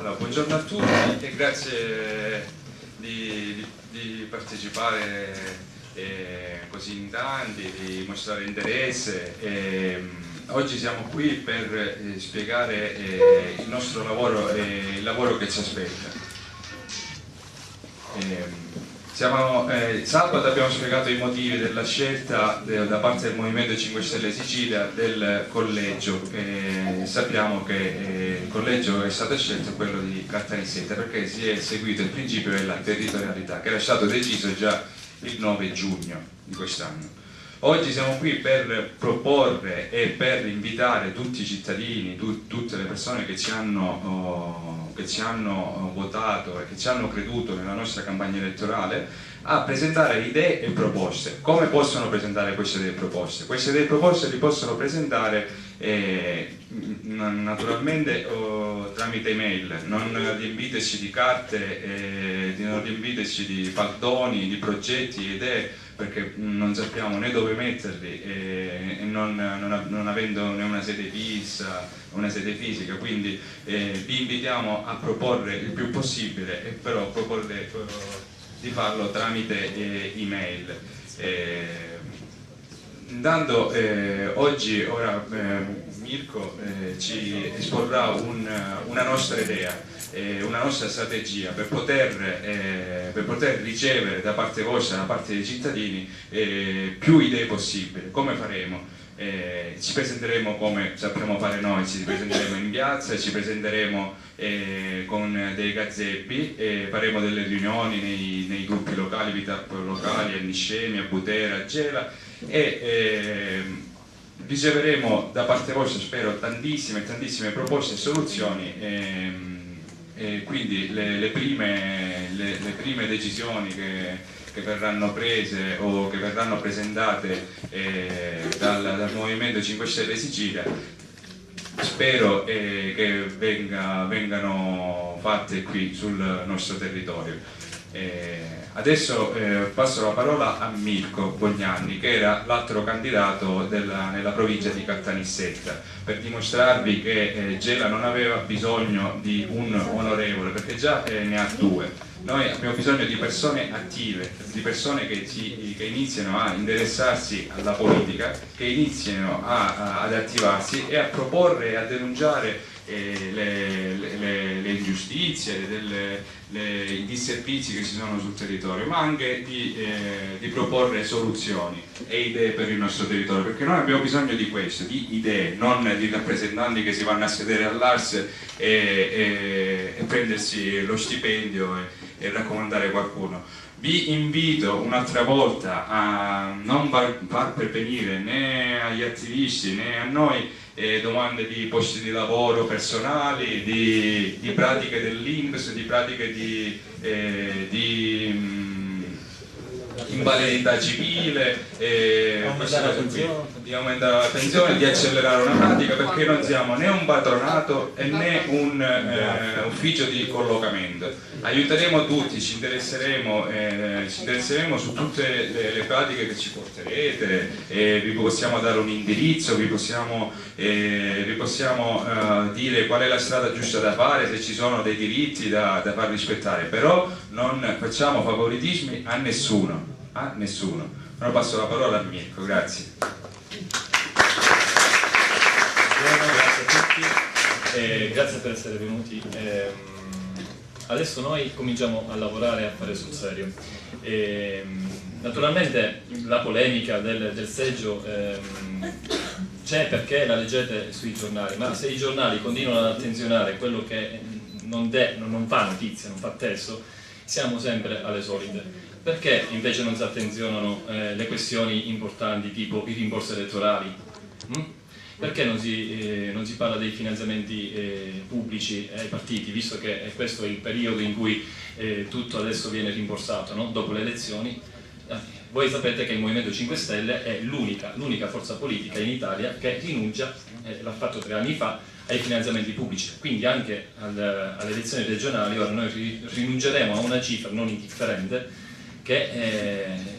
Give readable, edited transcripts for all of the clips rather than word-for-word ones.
Allora, buongiorno a tutti e grazie di partecipare così in tanti, di mostrare interesse. Oggi siamo qui per spiegare il nostro lavoro e il lavoro che ci aspetta. Sabato abbiamo spiegato i motivi della scelta da parte del Movimento 5 Stelle Sicilia del collegio. Sappiamo che il collegio è stato scelto quello di Caltanissetta perché si è seguito il principio della territorialità che era stato deciso già il 9 giugno di quest'anno. Oggi siamo qui per proporre e per invitare tutti i cittadini, tutte le persone che ci hanno votato e che ci hanno creduto nella nostra campagna elettorale a presentare idee e proposte. Come possono presentare queste idee e proposte? Queste idee e proposte li possono presentare naturalmente tramite email, non riempiteci di carte, non riempiteci di faldoni, di progetti, idee, perché non sappiamo né dove metterli e non avendo né una sede fissa, una sede fisica, quindi vi invitiamo a proporre il più possibile e però proporre di farlo tramite email. Intanto ora Mirko ci esporrà una nostra idea, una nostra strategia per poter ricevere da parte vostra, da parte dei cittadini, più idee possibili. Come faremo? Ci presenteremo come sappiamo fare noi, ci presenteremo in piazza, ci presenteremo con dei gazzebi, faremo delle riunioni nei gruppi locali, Meetup locali, a Niscemi, a Butera, a Gela, e riceveremo da parte vostra, spero, tantissime proposte e soluzioni, e quindi le prime decisioni che verranno prese o che verranno presentate dal Movimento 5 Stelle Sicilia, spero che vengano fatte qui sul nostro territorio. Adesso passo la parola a Mirko Bognanni, che era l'altro candidato nella provincia di Caltanissetta, per dimostrarvi che Gela non aveva bisogno di un onorevole, perché già ne ha due. Noi abbiamo bisogno di persone attive, di persone che iniziano a interessarsi alla politica, che iniziano ad attivarsi e a proporre e a denunciare le ingiustizie, i disservizi che ci sono sul territorio, ma anche di proporre soluzioni e idee per il nostro territorio, perché noi abbiamo bisogno di questo, di idee, non di rappresentanti che si vanno a sedere all'ARS e prendersi lo stipendio e raccomandare qualcuno. Vi invito un'altra volta a non far pervenire né agli attivisti né a noi domande di posti di lavoro personali, di pratiche dell'INPS, di pratiche di invalidità civile, di aumentare la pensione, di accelerare una pratica, perché non siamo né un patronato né un ufficio di collocamento. Aiuteremo tutti, ci interesseremo su tutte le pratiche che ci porterete, vi possiamo dare un indirizzo, vi possiamo dire qual è la strada giusta da fare, se ci sono dei diritti da far rispettare, però non facciamo favoritismi a nessuno. Ora passo la parola a Mirko, grazie. Grazie a tutti, grazie per essere venuti. Adesso noi cominciamo a lavorare e a fare sul serio. Naturalmente la polemica del seggio c'è perché la leggete sui giornali, ma se i giornali continuano ad attenzionare quello che non fa notizia, non fa testo, siamo sempre alle solite. Perché invece non si attenzionano le questioni importanti tipo i rimborsi elettorali? Perché non si parla dei finanziamenti pubblici ai partiti, visto che questo è il periodo in cui tutto adesso viene rimborsato, no? Dopo le elezioni? Voi sapete che il Movimento 5 Stelle è l'unica forza politica in Italia che rinuncia, l'ha fatto 3 anni fa, ai finanziamenti pubblici, quindi anche alle elezioni regionali ora noi rinunceremo a una cifra non indifferente che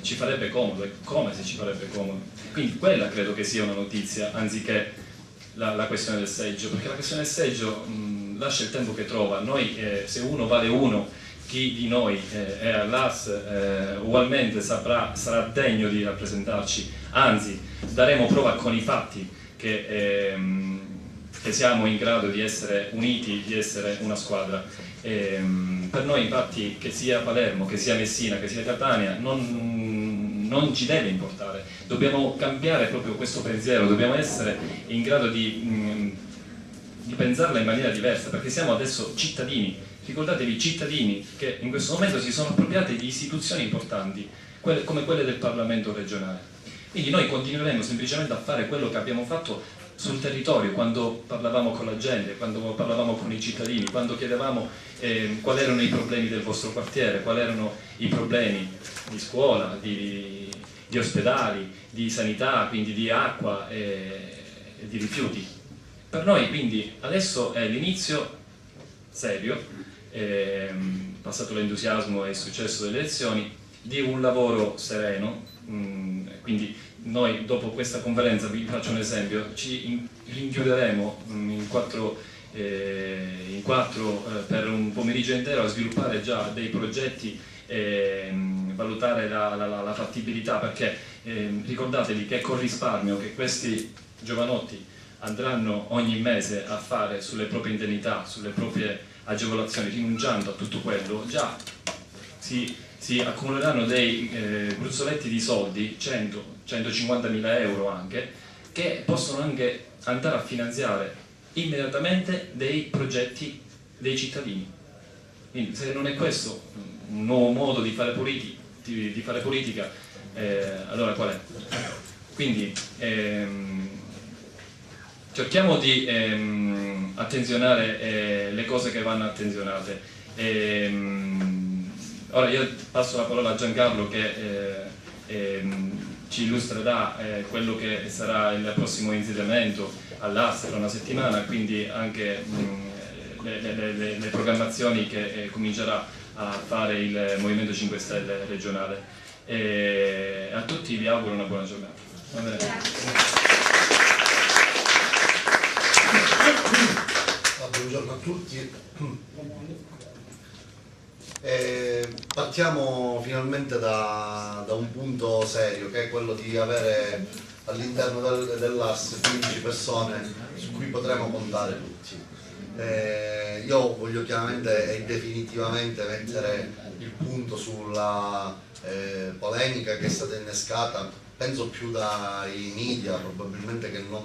ci farebbe comodo, è come se ci farebbe comodo. Quindi quella credo che sia una notizia, anziché la questione del seggio, perché la questione del seggio lascia il tempo che trova. Noi, se uno vale uno, chi di noi è all'AS ugualmente sarà degno di rappresentarci, anzi daremo prova con i fatti che siamo in grado di essere uniti, di essere una squadra. Per noi infatti, che sia Palermo, che sia Messina, che sia Catania, non ci deve importare, dobbiamo cambiare proprio questo pensiero, dobbiamo essere in grado di pensarla in maniera diversa, perché siamo adesso cittadini. Ricordatevi, cittadini che in questo momento si sono appropriati di istituzioni importanti come quelle del Parlamento regionale. Quindi noi continueremo semplicemente a fare quello che abbiamo fatto sul territorio, quando parlavamo con la gente, quando parlavamo con i cittadini, quando chiedevamo quali erano i problemi del vostro quartiere, quali erano i problemi di scuola, di ospedali, di sanità, quindi di acqua e di rifiuti. Per noi quindi adesso è l'inizio serio, passato l'entusiasmo e il successo delle elezioni, di un lavoro sereno. Quindi noi dopo questa conferenza, vi faccio un esempio, ci rinchiuderemo in quattro per un pomeriggio intero a sviluppare già dei progetti, valutare la fattibilità, perché ricordatevi che col risparmio che questi giovanotti andranno ogni mese a fare sulle proprie indennità, sulle proprie agevolazioni, rinunciando a tutto quello, già si accumuleranno dei gruzzoletti di soldi, 100-150.000 euro anche, che possono anche andare a finanziare immediatamente dei progetti dei cittadini. Quindi se non è questo un nuovo modo di fare politica, allora qual è? Quindi cerchiamo di attenzionare le cose che vanno attenzionate. Ora io passo la parola a Giancarlo che ci illustrerà quello che sarà il prossimo insediamento all'AS tra una settimana, quindi anche le programmazioni che comincerà a fare il Movimento 5 Stelle regionale. A tutti vi auguro una buona giornata. Va bene? Buongiorno a tutti. Partiamo finalmente da un punto serio, che è quello di avere all'interno dell'AS 15 persone su cui potremo contare tutti. Io voglio chiaramente e definitivamente mettere il punto sulla polemica che è stata innescata, penso più dai media probabilmente che non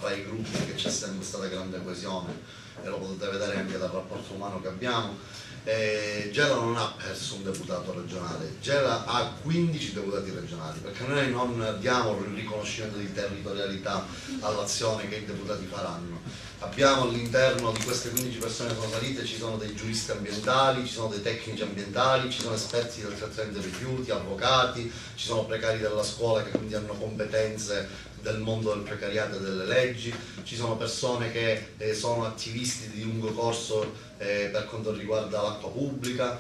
fra i gruppi, che c'è sempre stata grande coesione e lo potete vedere anche dal rapporto umano che abbiamo. Gela non ha perso un deputato regionale, Gela ha 15 deputati regionali, perché noi non diamo il riconoscimento di territorialità all'azione che i deputati faranno. Abbiamo all'interno di queste 15 persone che sono salite, ci sono dei giuristi ambientali, ci sono dei tecnici ambientali, ci sono esperti del trattamento dei rifiuti, avvocati, ci sono precari della scuola che quindi hanno competenze del mondo del precariato e delle leggi, ci sono persone che sono attivisti di lungo corso per quanto riguarda l'acqua pubblica,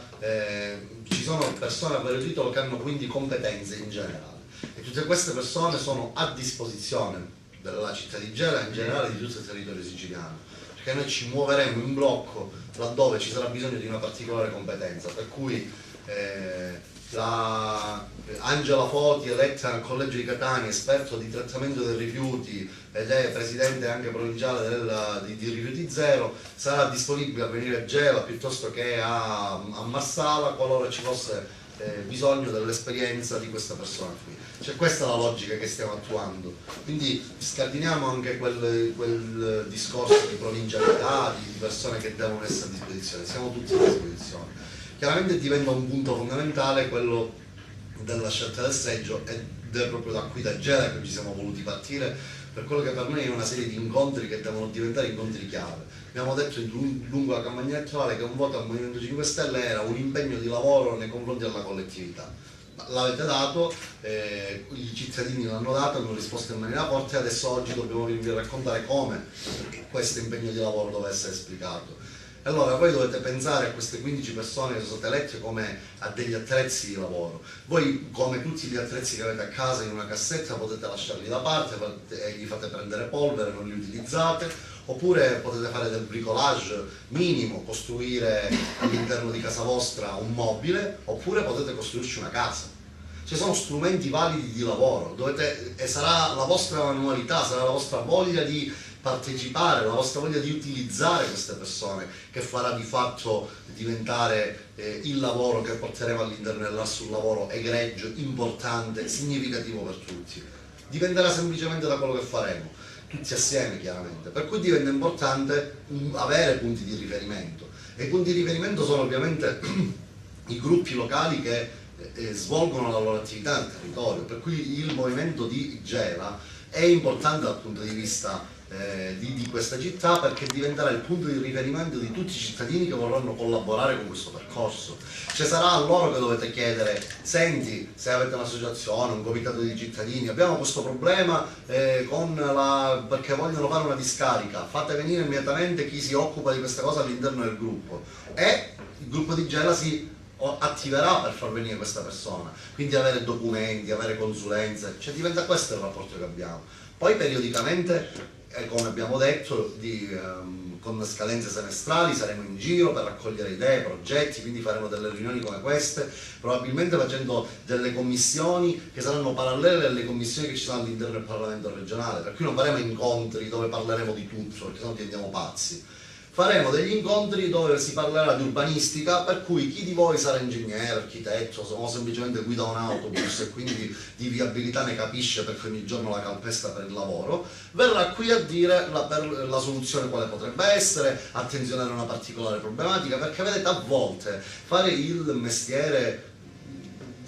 ci sono persone a vario titolo che hanno quindi competenze in generale, e tutte queste persone sono a disposizione della città di Gela e in generale di tutto il territorio siciliano, perché noi ci muoveremo in blocco laddove ci sarà bisogno di una particolare competenza, per cui Angela Foti, eletta al Collegio di Catania, esperto di trattamento dei rifiuti ed è presidente anche provinciale di Rifiuti Zero, sarà disponibile a venire a Gela piuttosto che a Marsala qualora ci fosse bisogno dell'esperienza di questa persona qui. Cioè questa è la logica che stiamo attuando, quindi scardiniamo anche quel discorso di provincialità, di persone che devono essere a disposizione, siamo tutti a disposizione. Chiaramente diventa un punto fondamentale quello della scelta del seggio, ed è proprio da qui, da Gela, che ci siamo voluti partire per quello che per noi è una serie di incontri che devono diventare incontri chiave. Abbiamo detto lungo la campagna elettorale che un voto al Movimento 5 Stelle era un impegno di lavoro nei confronti della collettività. L'avete dato, i cittadini l'hanno dato, hanno risposto in maniera forte, e adesso oggi dobbiamo venirvi a raccontare come questo impegno di lavoro deve essere esplicato. Allora voi dovete pensare a queste 15 persone che sono state elette come a degli attrezzi di lavoro. Voi, come tutti gli attrezzi che avete a casa in una cassetta, potete lasciarli da parte e gli fate prendere polvere, non li utilizzate, oppure potete fare del bricolage minimo, costruire all'interno di casa vostra un mobile, oppure potete costruirci una casa. Ci sono strumenti validi di lavoro, e sarà la vostra manualità, sarà la vostra voglia di partecipare, la vostra voglia di utilizzare queste persone che farà di fatto diventare il lavoro che porteremo all'interno dell'AS, un lavoro egregio, importante, significativo per tutti. Dipenderà semplicemente da quello che faremo, tutti assieme chiaramente, per cui diventa importante avere punti di riferimento, e i punti di riferimento sono ovviamente i gruppi locali che svolgono la loro attività nel territorio, per cui il movimento di Gela è importante dal punto di vista di questa città, perché diventerà il punto di riferimento di tutti i cittadini che vorranno collaborare con questo percorso. Ci sarà a loro che dovete chiedere: senti, se avete un'associazione, un comitato di cittadini, abbiamo questo problema perché vogliono fare una discarica, fate venire immediatamente chi si occupa di questa cosa all'interno del gruppo, e il gruppo di Gela si attiverà per far venire questa persona, quindi avere documenti, avere consulenze, cioè diventa questo il rapporto che abbiamo. Poi periodicamente, come abbiamo detto, con scadenze semestrali saremo in giro per raccogliere idee, progetti, quindi faremo delle riunioni come queste, probabilmente facendo delle commissioni che saranno parallele alle commissioni che ci sono all'interno del Parlamento regionale, per cui non faremo incontri dove parleremo di tutto, perché sennò diventiamo pazzi. Faremo degli incontri dove si parlerà di urbanistica, per cui chi di voi sarà ingegnere, architetto, o semplicemente guida un autobus e quindi di viabilità ne capisce perché ogni giorno la calpesta per il lavoro, verrà qui a dire per la soluzione quale potrebbe essere, attenzionare una particolare problematica, perché vedete, a volte fare il mestiere,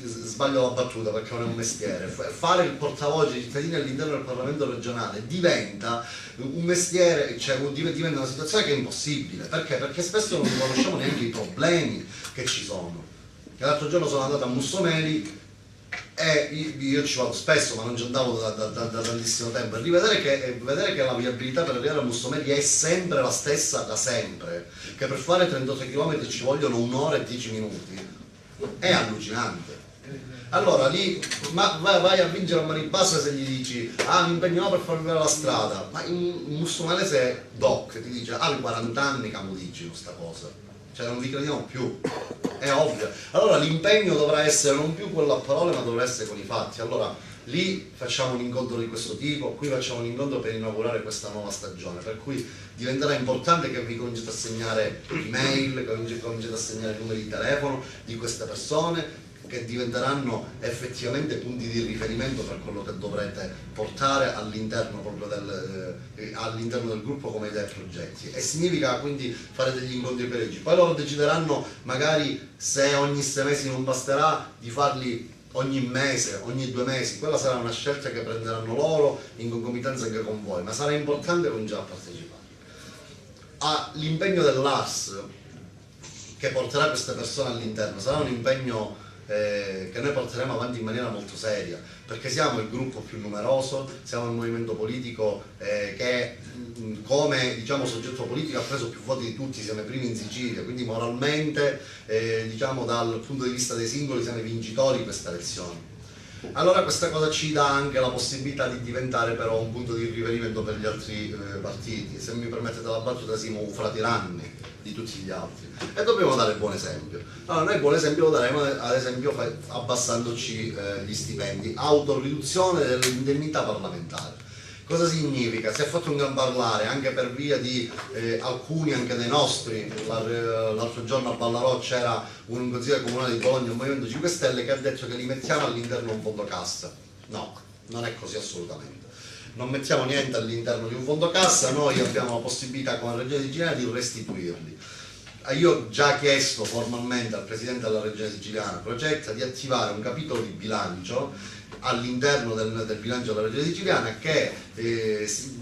sbaglio la battuta perché non è un mestiere, fare il portavoce dei cittadini all'interno del Parlamento regionale diventa un mestiere, cioè diventa una situazione che è impossibile. Perché? Perché spesso non conosciamo neanche i problemi che ci sono. Che l'altro giorno sono andato a Mussomeli e io ci vado spesso, ma non ci andavo da tantissimo tempo, e vedere che la viabilità per arrivare a Mussomeli è sempre la stessa da sempre, che per fare 38 km ci vogliono 1 ora e 10 minuti, è allucinante. Allora lì vai a vincere a mani basse se gli dici: ah, mi impegnerò per far vedere la strada, ma un mussumalese doc ti dice: hai 40 anni che mi dici questa cosa, cioè non vi crediamo più, è ovvio. Allora l'impegno dovrà essere non più quello a parole, ma dovrà essere con i fatti. Allora lì facciamo un incontro di questo tipo, qui facciamo un incontro per inaugurare questa nuova stagione, per cui diventerà importante che vi cominciate a segnare email, che cominciate a segnare numeri di telefono di queste persone, che diventeranno effettivamente punti di riferimento per quello che dovrete portare all'interno proprio all'interno del gruppo come idee e progetti. E significa quindi fare degli incontri periodici. Poi loro decideranno, magari, se ogni 6 mesi non basterà, di farli ogni mese, ogni 2 mesi. Quella sarà una scelta che prenderanno loro in concomitanza anche con voi, ma sarà importante cominciare a partecipare. L'impegno dell'ARS che porterà queste persone all'interno sarà un impegno che noi porteremo avanti in maniera molto seria, perché siamo il gruppo più numeroso, siamo il movimento politico che come, diciamo, soggetto politico ha preso più voti di tutti, siamo i primi in Sicilia, quindi moralmente, diciamo, dal punto di vista dei singoli siamo i vincitori di questa elezione. Allora questa cosa ci dà anche la possibilità di diventare però un punto di riferimento per gli altri partiti. Se mi permettete la battuta, siamo fratiranni di tutti gli altri e dobbiamo dare buon esempio. Allora noi buon esempio lo daremo ad esempio abbassandoci gli stipendi, autoriduzione delle indennità parlamentari. Cosa significa? Si è fatto un gran parlare anche per via di alcuni anche dei nostri. L'altro giorno a Ballarò c'era un consigliere comunale di Bologna, un Movimento 5 Stelle, che ha detto che li mettiamo all'interno di un fondo cassa. No, non è così assolutamente. Non mettiamo niente all'interno di un fondo cassa, noi abbiamo la possibilità come Regione Siciliana di restituirli. Io ho già chiesto formalmente al Presidente della Regione Siciliana, Crocetta, di attivare un capitolo di bilancio all'interno del bilancio della Regione Siciliana che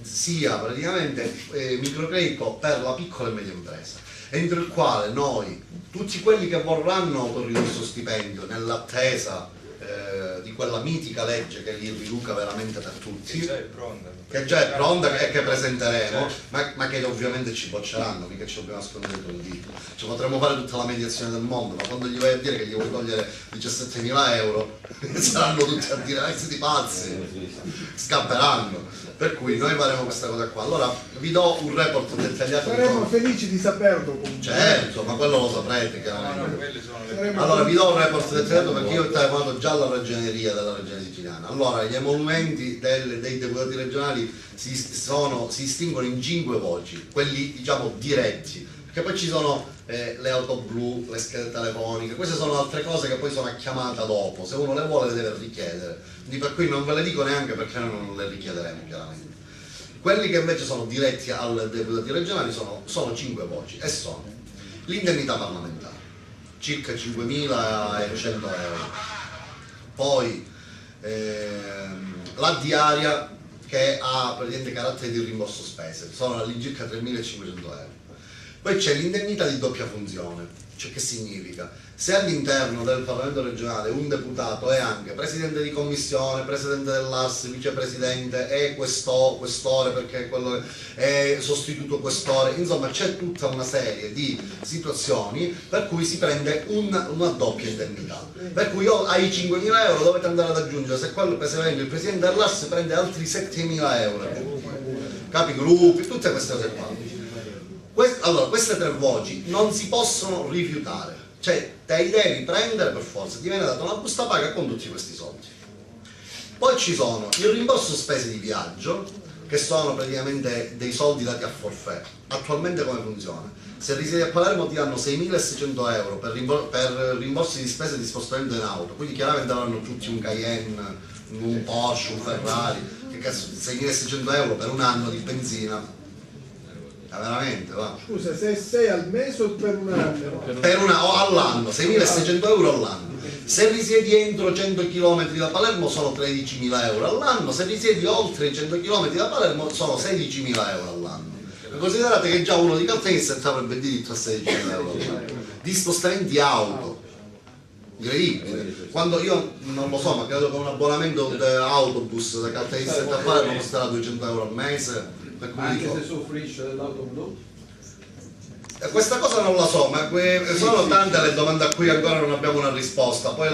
sia praticamente microcredito per la piccola e media impresa, entro il quale noi, tutti quelli che vorranno autoridare il suo stipendio nell'attesa di quella mitica legge che li riduca veramente per tutti, che già è pronta e che presenteremo, ma che ovviamente ci bocceranno, mica ci dobbiamo nascondere dietro il dito. Cioè, potremmo fare tutta la mediazione del mondo, ma quando gli vai a dire che gli vuoi togliere 17.000 euro saranno tutti a dire: siete pazzi, scapperanno. Per cui noi faremo questa cosa qua. Allora vi do un report dettagliato. Saremo felici di saperlo comunque. Certo, ma quello lo saprete chiaramente. Allora vi do un report dettagliato perché io ho telefonato già alla ragioneria della regione siciliana. Allora gli emolumenti dei deputati regionali si distinguono in 5 voci, quelli diciamo diretti, perché poi ci sono le auto blu, le schede telefoniche, queste sono altre cose che poi sono a chiamata dopo, se uno le vuole le deve richiedere, quindi per cui non ve le dico neanche perché noi non le richiederemo chiaramente. Quelli che invece sono diretti al deputati regionali sono 5 voci e sono l'indennità parlamentare, circa 5.100 euro, poi la diaria che ha praticamente carattere di rimborso spese, sono all'incirca 3.500 euro. Poi c'è l'indennità di doppia funzione, cioè che significa? Se all'interno del Parlamento regionale un deputato è anche presidente di commissione, presidente dell'AS, vicepresidente e questore perché quello è sostituto questore, insomma c'è tutta una serie di situazioni per cui si prende una doppia indennità. Per cui ai 5.000 euro dovete andare ad aggiungere, se quello per esempio il presidente dell'AS prende altri 7.000 euro, capigruppi, tutte queste cose qua. Allora, queste 3 voci non si possono rifiutare, cioè te li devi prendere per forza, ti viene data una busta paga con tutti questi soldi. Poi ci sono il rimborso spese di viaggio, che sono praticamente dei soldi dati a forfait. Attualmente come funziona? Se risiedi a Palermo ti danno 6.600 euro per rimborsi di spese di spostamento in auto, quindi chiaramente avranno tutti un Cayenne, un Porsche, un Ferrari, che cazzo, 6.600 euro per un anno di benzina. Veramente, va. Scusa, se sei al mese o per un anno? O all'anno, 6.600 euro all'anno. Se risiedi entro 100 km da Palermo sono 13.000 euro all'anno, se risiedi oltre i 100 km da Palermo sono 16.000 euro all'anno. Considerate che già uno di Caltanissetta avrebbe diritto a 16.000 euro all'anno. Di spostamenti auto. Incredibile. Quando io non lo so, ma credo che un abbonamento autobus da Caltanissetta a Palermo costerà 200 euro al mese. Anche se soffrisce dell'auto blu? Questa cosa non la so, ma sono tante le domande a cui ancora non abbiamo una risposta. Poi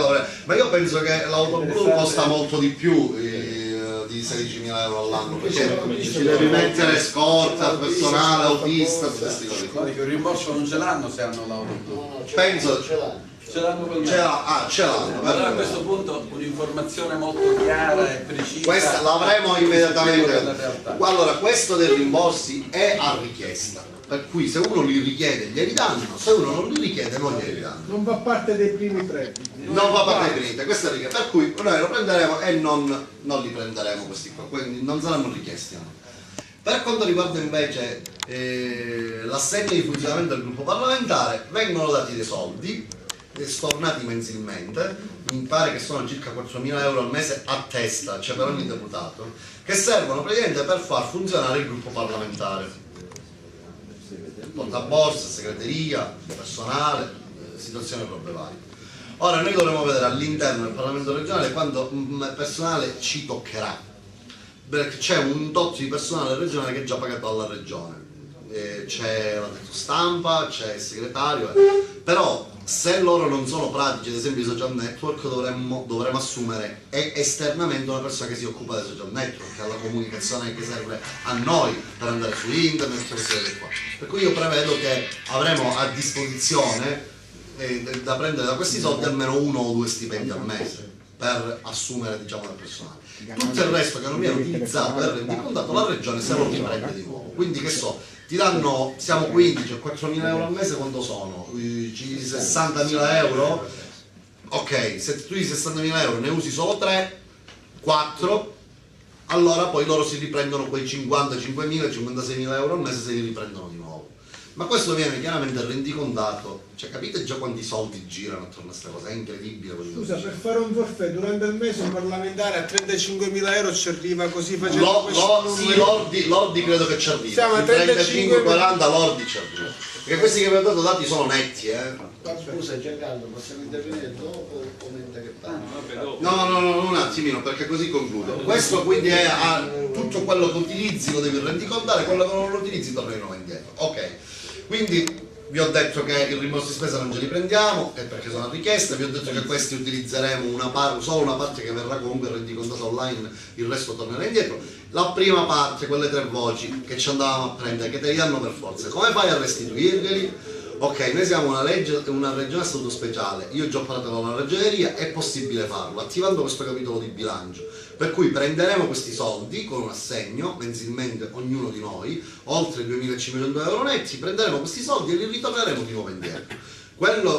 ma io penso che l'auto blu costa molto di più di 16.000 euro all'anno, perché ci devi mettere scorta, personale, autista, tutte queste cose. No, dico, il rimborso non ce l'hanno se hanno l'auto blu. Penso Ce l'hanno per me. ce l'hanno. Allora a questo punto un'informazione molto chiara e precisa. Questa l'avremo immediatamente. della realtà. Allora, questo dei rimborsi è a richiesta, per cui se uno li richiede glieli danno, se uno non li richiede non glieli danno. Non fa parte dei primi 3. Non fa parte dei primi, questa è la richiesta, per cui noi lo prenderemo e non li prenderemo questi qua, quindi non saranno richiesti. No. Per quanto riguarda invece l'assegno di funzionamento del gruppo parlamentare, vengono dati dei soldi stornati mensilmente, mi pare che sono circa 4.000 euro al mese a testa, cioè per ogni deputato, che servono praticamente per far funzionare il gruppo parlamentare. Portaborsa, segreteria, personale, situazioni proprio varie. Ora noi dovremo vedere all'interno del Parlamento regionale quanto personale ci toccherà, perché c'è un tot di personale regionale che è già pagato dalla regione, c'è la stampa, c'è il segretario, però se loro non sono pratici, ad esempio i social network, dovremmo assumere esternamente una persona che si occupa dei social network, che ha la comunicazione che serve a noi per andare su internet, queste cose qua. Per cui io prevedo che avremo a disposizione da prendere da questi soldi almeno 1 o 2 stipendi al mese per assumere, diciamo, il personale. Tutto il resto che non viene utilizzato e rendicontato la regione se lo riprende di nuovo. Quindi che so, ti danno, siamo 15 o 4.000 euro al mese, quanto sono? 60.000 euro? Ok, se tu di 60.000 euro ne usi solo 3, 4, allora poi loro si riprendono quei 55.000, 56.000 euro al mese, se li riprendono di nuovo. Ma questo viene chiaramente rendicontato, cioè capite già quanti soldi girano attorno a questa cosa, è incredibile. Scusa, per fare un forfait durante il mese un parlamentare a 35.000 euro ci arriva così facendo sì, lordi credo che ci arrivi. Siamo a 35-40 lordi ci arriva. Perché questi che vi ho dato dati sono netti, Scusa Giancarlo, possiamo intervenire dopo o commenta che parla? No, un attimino, perché così concludo. Questo quindi è tutto quello che utilizzi lo devi rendicontare, quello che non lo utilizzi torna di nuovo indietro. Ok, quindi vi ho detto che il rimborso di spesa non ce li prendiamo, perché sono richieste, vi ho detto che questi utilizzeremo solo una parte che verrà comunque rendicontata online, il resto tornerà indietro. La prima parte, quelle 3 voci che ci andavamo a prendere, che te li danno per forza, come fai a restituirli? Ok, noi siamo una regione a statuto speciale, io ho già parlato con la ragioneria, è possibile farlo attivando questo capitolo di bilancio, per cui prenderemo questi soldi con un assegno mensilmente ognuno di noi, oltre i 2.500 euro netti, prenderemo questi soldi e li ritorneremo di nuovo indietro.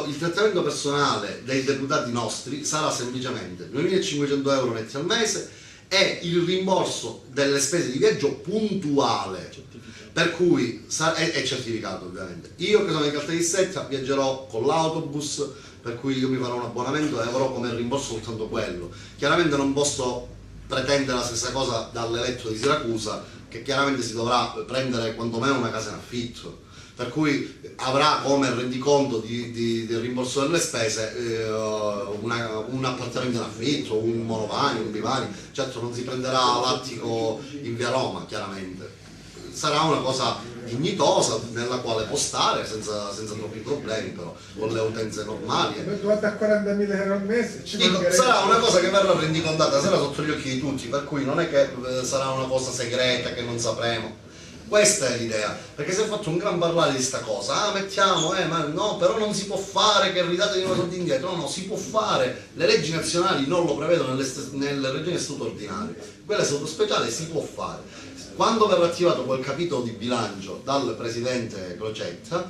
Il trattamento personale dei deputati nostri sarà semplicemente 2.500 euro netti al mese e il rimborso delle spese di viaggio puntuale, per cui è certificato ovviamente. Io che sono in Caltanissetta viaggerò con l'autobus, per cui io mi farò un abbonamento e avrò come rimborso soltanto quello. Chiaramente non posso pretendere la stessa cosa dall'eletto di Siracusa, che chiaramente si dovrà prendere quantomeno una casa in affitto, per cui avrà come rendiconto del rimborso delle spese un appartamento in affitto, un monovani, un bivani. Certo non si prenderà l'attico in via Roma, chiaramente. Sarà una cosa dignitosa nella quale può stare senza troppi problemi, però con le utenze normali. Guarda a 40.000 euro al mese. Sarà una cosa che verrà rendicontata, sarà sotto gli occhi di tutti, per cui non è che sarà una cosa segreta che non sapremo. Questa è l'idea, perché si è fatto un gran parlare di sta cosa, mettiamo, ma no, però non si può fare che ridate di nuovo soldi indietro, no, si può fare, le leggi nazionali non lo prevedono nelle regioni a statuto ordinario, quella a statuto speciale si può fare. Quando verrà attivato quel capitolo di bilancio dal presidente Crocetta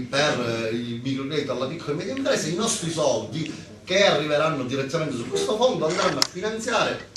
per il microcredito alla piccola e media impresa, i nostri soldi che arriveranno direttamente su questo fondo andranno a finanziare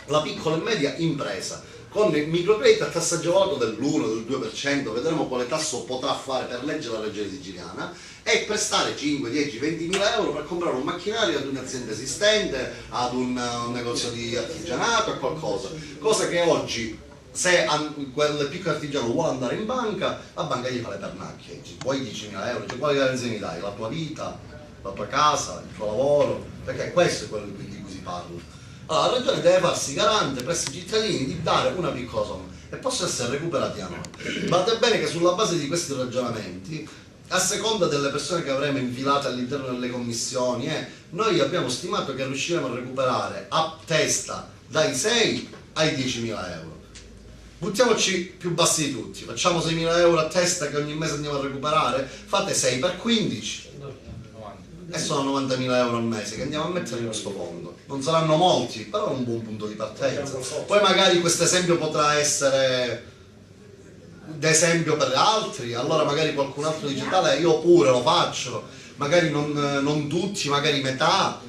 la piccola e media impresa. Con il microcredito a tasso agevolato dell'1, del 2%, vedremo quale tasso potrà fare per legge la regione siciliana, e prestare 5, 10, 20.000 euro per comprare un macchinario ad un'azienda esistente, ad un negozio di artigianato, a qualcosa. Cosa che oggi, se quel piccolo artigiano vuole andare in banca, la banca gli fa le pernacchie, poi 10.000 euro, cioè quali garanzie dai? La tua vita, la tua casa, il tuo lavoro, perché questo è quello di cui si parla. Allora, la regione deve farsi garante presso i cittadini di dare una piccola somma e possono essere recuperati a noi. Guardate bene che sulla base di questi ragionamenti, a seconda delle persone che avremo infilate all'interno delle commissioni, noi abbiamo stimato che riusciremo a recuperare a testa dai 6 ai 10.000 euro. Buttiamoci più bassi di tutti, facciamo 6.000 euro a testa che ogni mese andiamo a recuperare, fate 6 per 15 e sono 90.000 euro al mese che andiamo a mettere in questo fondo. Non saranno molti, però è un buon punto di partenza. Poi magari questo esempio potrà essere d'esempio per altri, allora magari qualcun altro dice tale, io pure lo faccio, magari non tutti, magari metà.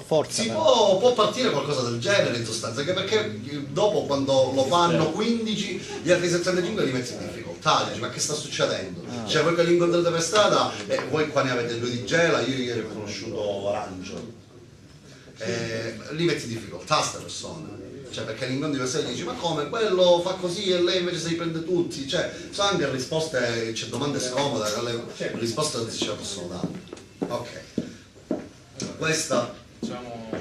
Forza, si può partire qualcosa del genere in sostanza, anche perché dopo quando lo fanno 15 gli altri 75 li metti in difficoltà, dici ma che sta succedendo? Cioè voi che li incontrate per strada, voi qua ne avete 2 di gela, io ieri ho conosciuto Arancio, li metti in difficoltà queste persone, cioè perché li incontri per strada e dici ma come, quello fa così e lei invece se li prende tutti, cioè sono anche risposte, c'è domande scomode, le risposte non si ce la possono dare. Ok, questa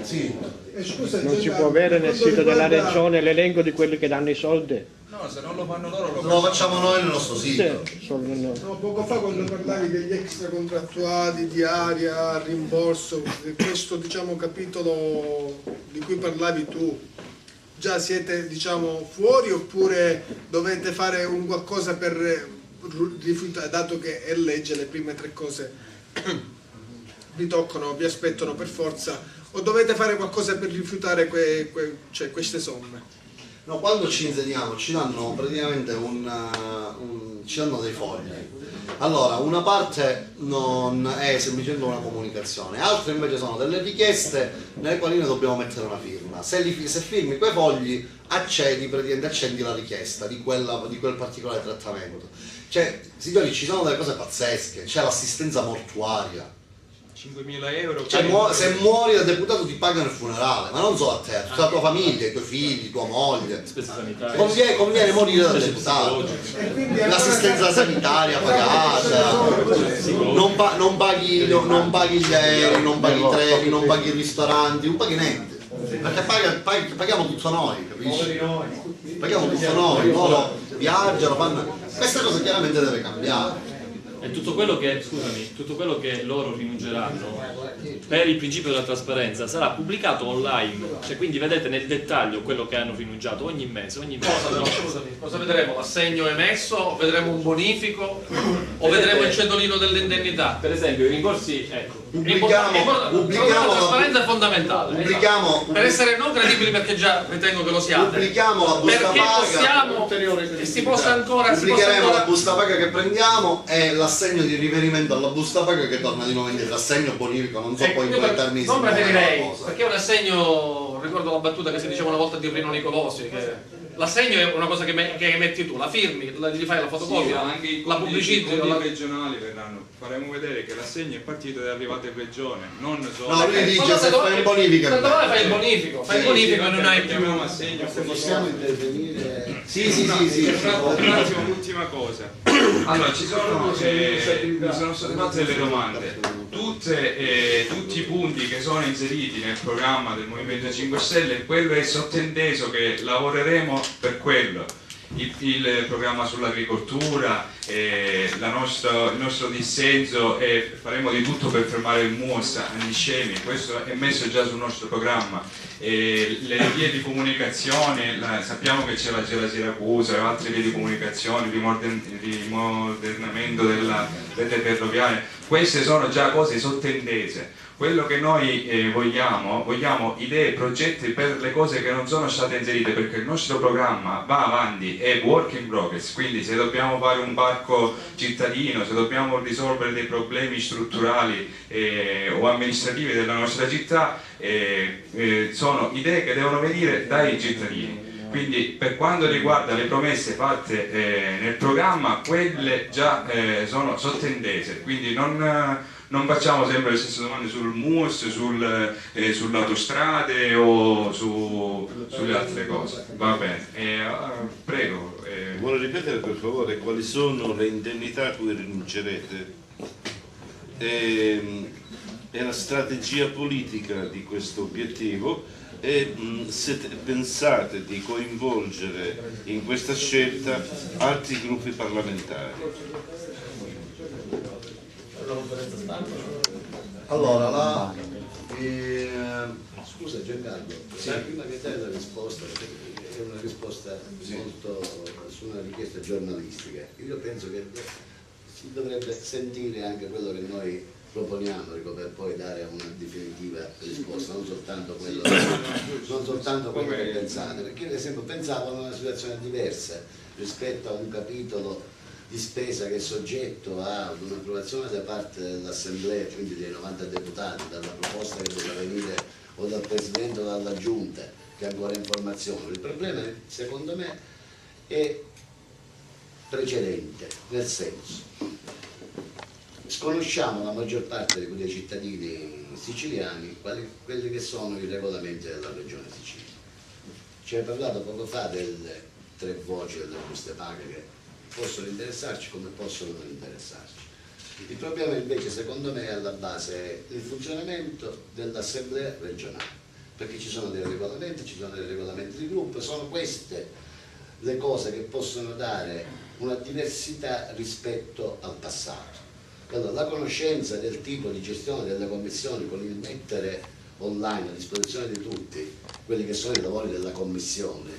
sì. Scusa, non si può avere nel sito della regione l'elenco di quelli che danno i soldi? No, se non lo fanno loro lo facciamo noi nel nostro sito. No, poco fa quando parlavi degli extracontrattuali, di area, rimborso, questo diciamo capitolo di cui parlavi tu, già siete diciamo fuori oppure dovete fare un qualcosa per rifiutare, dato che è legge le prime 3 cose vi toccano, vi aspettano per forza, o dovete fare qualcosa per rifiutare cioè queste somme? No, quando ci insegniamo ci danno praticamente ci danno dei fogli. Allora, una parte non è semplicemente una comunicazione, altre invece sono delle richieste nelle quali noi dobbiamo mettere una firma. Se firmi quei fogli praticamente accendi la richiesta di quel particolare trattamento. Cioè, signori, ci sono delle cose pazzesche, c'è l'assistenza mortuaria. 5.000 euro. Cioè, se muori da deputato ti pagano il funerale, ma non solo a te, a tutta la tua famiglia, i tuoi figli, tua moglie. Spese sanitarie. Conviene morire da deputato. L'assistenza sanitaria pagata, non paghi gli aerei, non paghi i treni, non paghi i ristoranti, non paghi niente. Perché paghiamo tutto noi, capisci? Paghiamo tutto noi, loro viaggiano, fanno. Questa cosa chiaramente deve cambiare. E tutto quello che, scusami, tutto quello che loro rinunceranno per il principio della trasparenza sarà pubblicato online, cioè quindi vedete nel dettaglio quello che hanno rinunciato ogni mese. Cosa però, scusami, cosa vedremo? L'assegno emesso? Vedremo un bonifico? O vedremo il cedolino dell'indennità? Per esempio i rimborsi, ecco. La trasparenza è fondamentale, per essere non credibili, perché già ritengo che lo siate, pubblichiamo la busta perché paga, possiamo che si possa ancora pubblicheremo la busta paga che prendiamo e l'assegno di riferimento alla busta paga che torna di nuovo indietro, l'assegno bonifico, non so poi inventarmi non preferirei, perché un assegno, ricordo la battuta che si diceva una volta di Rino Nicolosi, che l'assegno è una cosa che metti tu, la firmi, gli fai la fotocopia, anche i la pubblicisti pubblicizzi, regionali verranno, faremo vedere che l'assegno è partito ed è arrivato in regione, non solo. No, lui dice se fai il bonifico. Tanto vale fai il bonifico, fai il bonifico e non hai più un assegno. Se possiamo intervenire. Sì. Un attimo, l'ultima cosa. Allora, ci sono state fatte delle domande. Tutti i punti che sono inseriti nel programma del Movimento 5 Stelle, quello è sottinteso che lavoreremo per quello. Il programma sull'agricoltura, il nostro dissenso, e faremo di tutto per fermare il MUOS antiscemi, questo è messo già sul nostro programma. Le vie di comunicazione, sappiamo che c'è la Gela Siracusa e altre vie di comunicazione, rimodernamento delle ferroviarie, queste sono già cose sottintese. Quello che noi vogliamo idee, progetti per le cose che non sono state inserite, perché il nostro programma va avanti, è work in progress, quindi se dobbiamo fare un parco cittadino, se dobbiamo risolvere dei problemi strutturali o amministrativi della nostra città, sono idee che devono venire dai cittadini. Quindi per quanto riguarda le promesse fatte nel programma, quelle già sono sottintese, quindi non facciamo sempre le stesse domande sul MUOS, sulle autostrade o sulle altre cose. Va bene, prego. Vuole ripetere per favore quali sono le indennità a cui rinuncerete e la strategia politica di questo obiettivo, e se pensate di coinvolgere in questa scelta altri gruppi parlamentari. Allora, Scusa Giancarlo, prima che dai la risposta, è una risposta molto su una richiesta giornalistica. Io penso che si dovrebbe sentire anche quello che noi proponiamo, dico, per poi dare una definitiva risposta, non soltanto quello che pensate, perché io ad esempio pensavo a una situazione diversa rispetto a un capitolo di spesa che è soggetto a un'approvazione da parte dell'Assemblea, quindi dei 90 deputati, dalla proposta che doveva venire o dal Presidente o dalla Giunta, che ha ancora informazioni. Il problema, secondo me, è precedente, nel senso, sconosciamo la maggior parte dei cittadini siciliani quelli che sono i regolamenti della Regione Sicilia. Ci hai parlato poco fa delle 3 voci delle buste paga che possono interessarci come possono non interessarci. Il problema invece secondo me alla base è il funzionamento dell'assemblea regionale, perché ci sono dei regolamenti, ci sono dei regolamenti di gruppo, sono queste le cose che possono dare una diversità rispetto al passato. Allora, la conoscenza del tipo di gestione delle commissioni con il mettere online a disposizione di tutti quelli che sono i lavori della commissione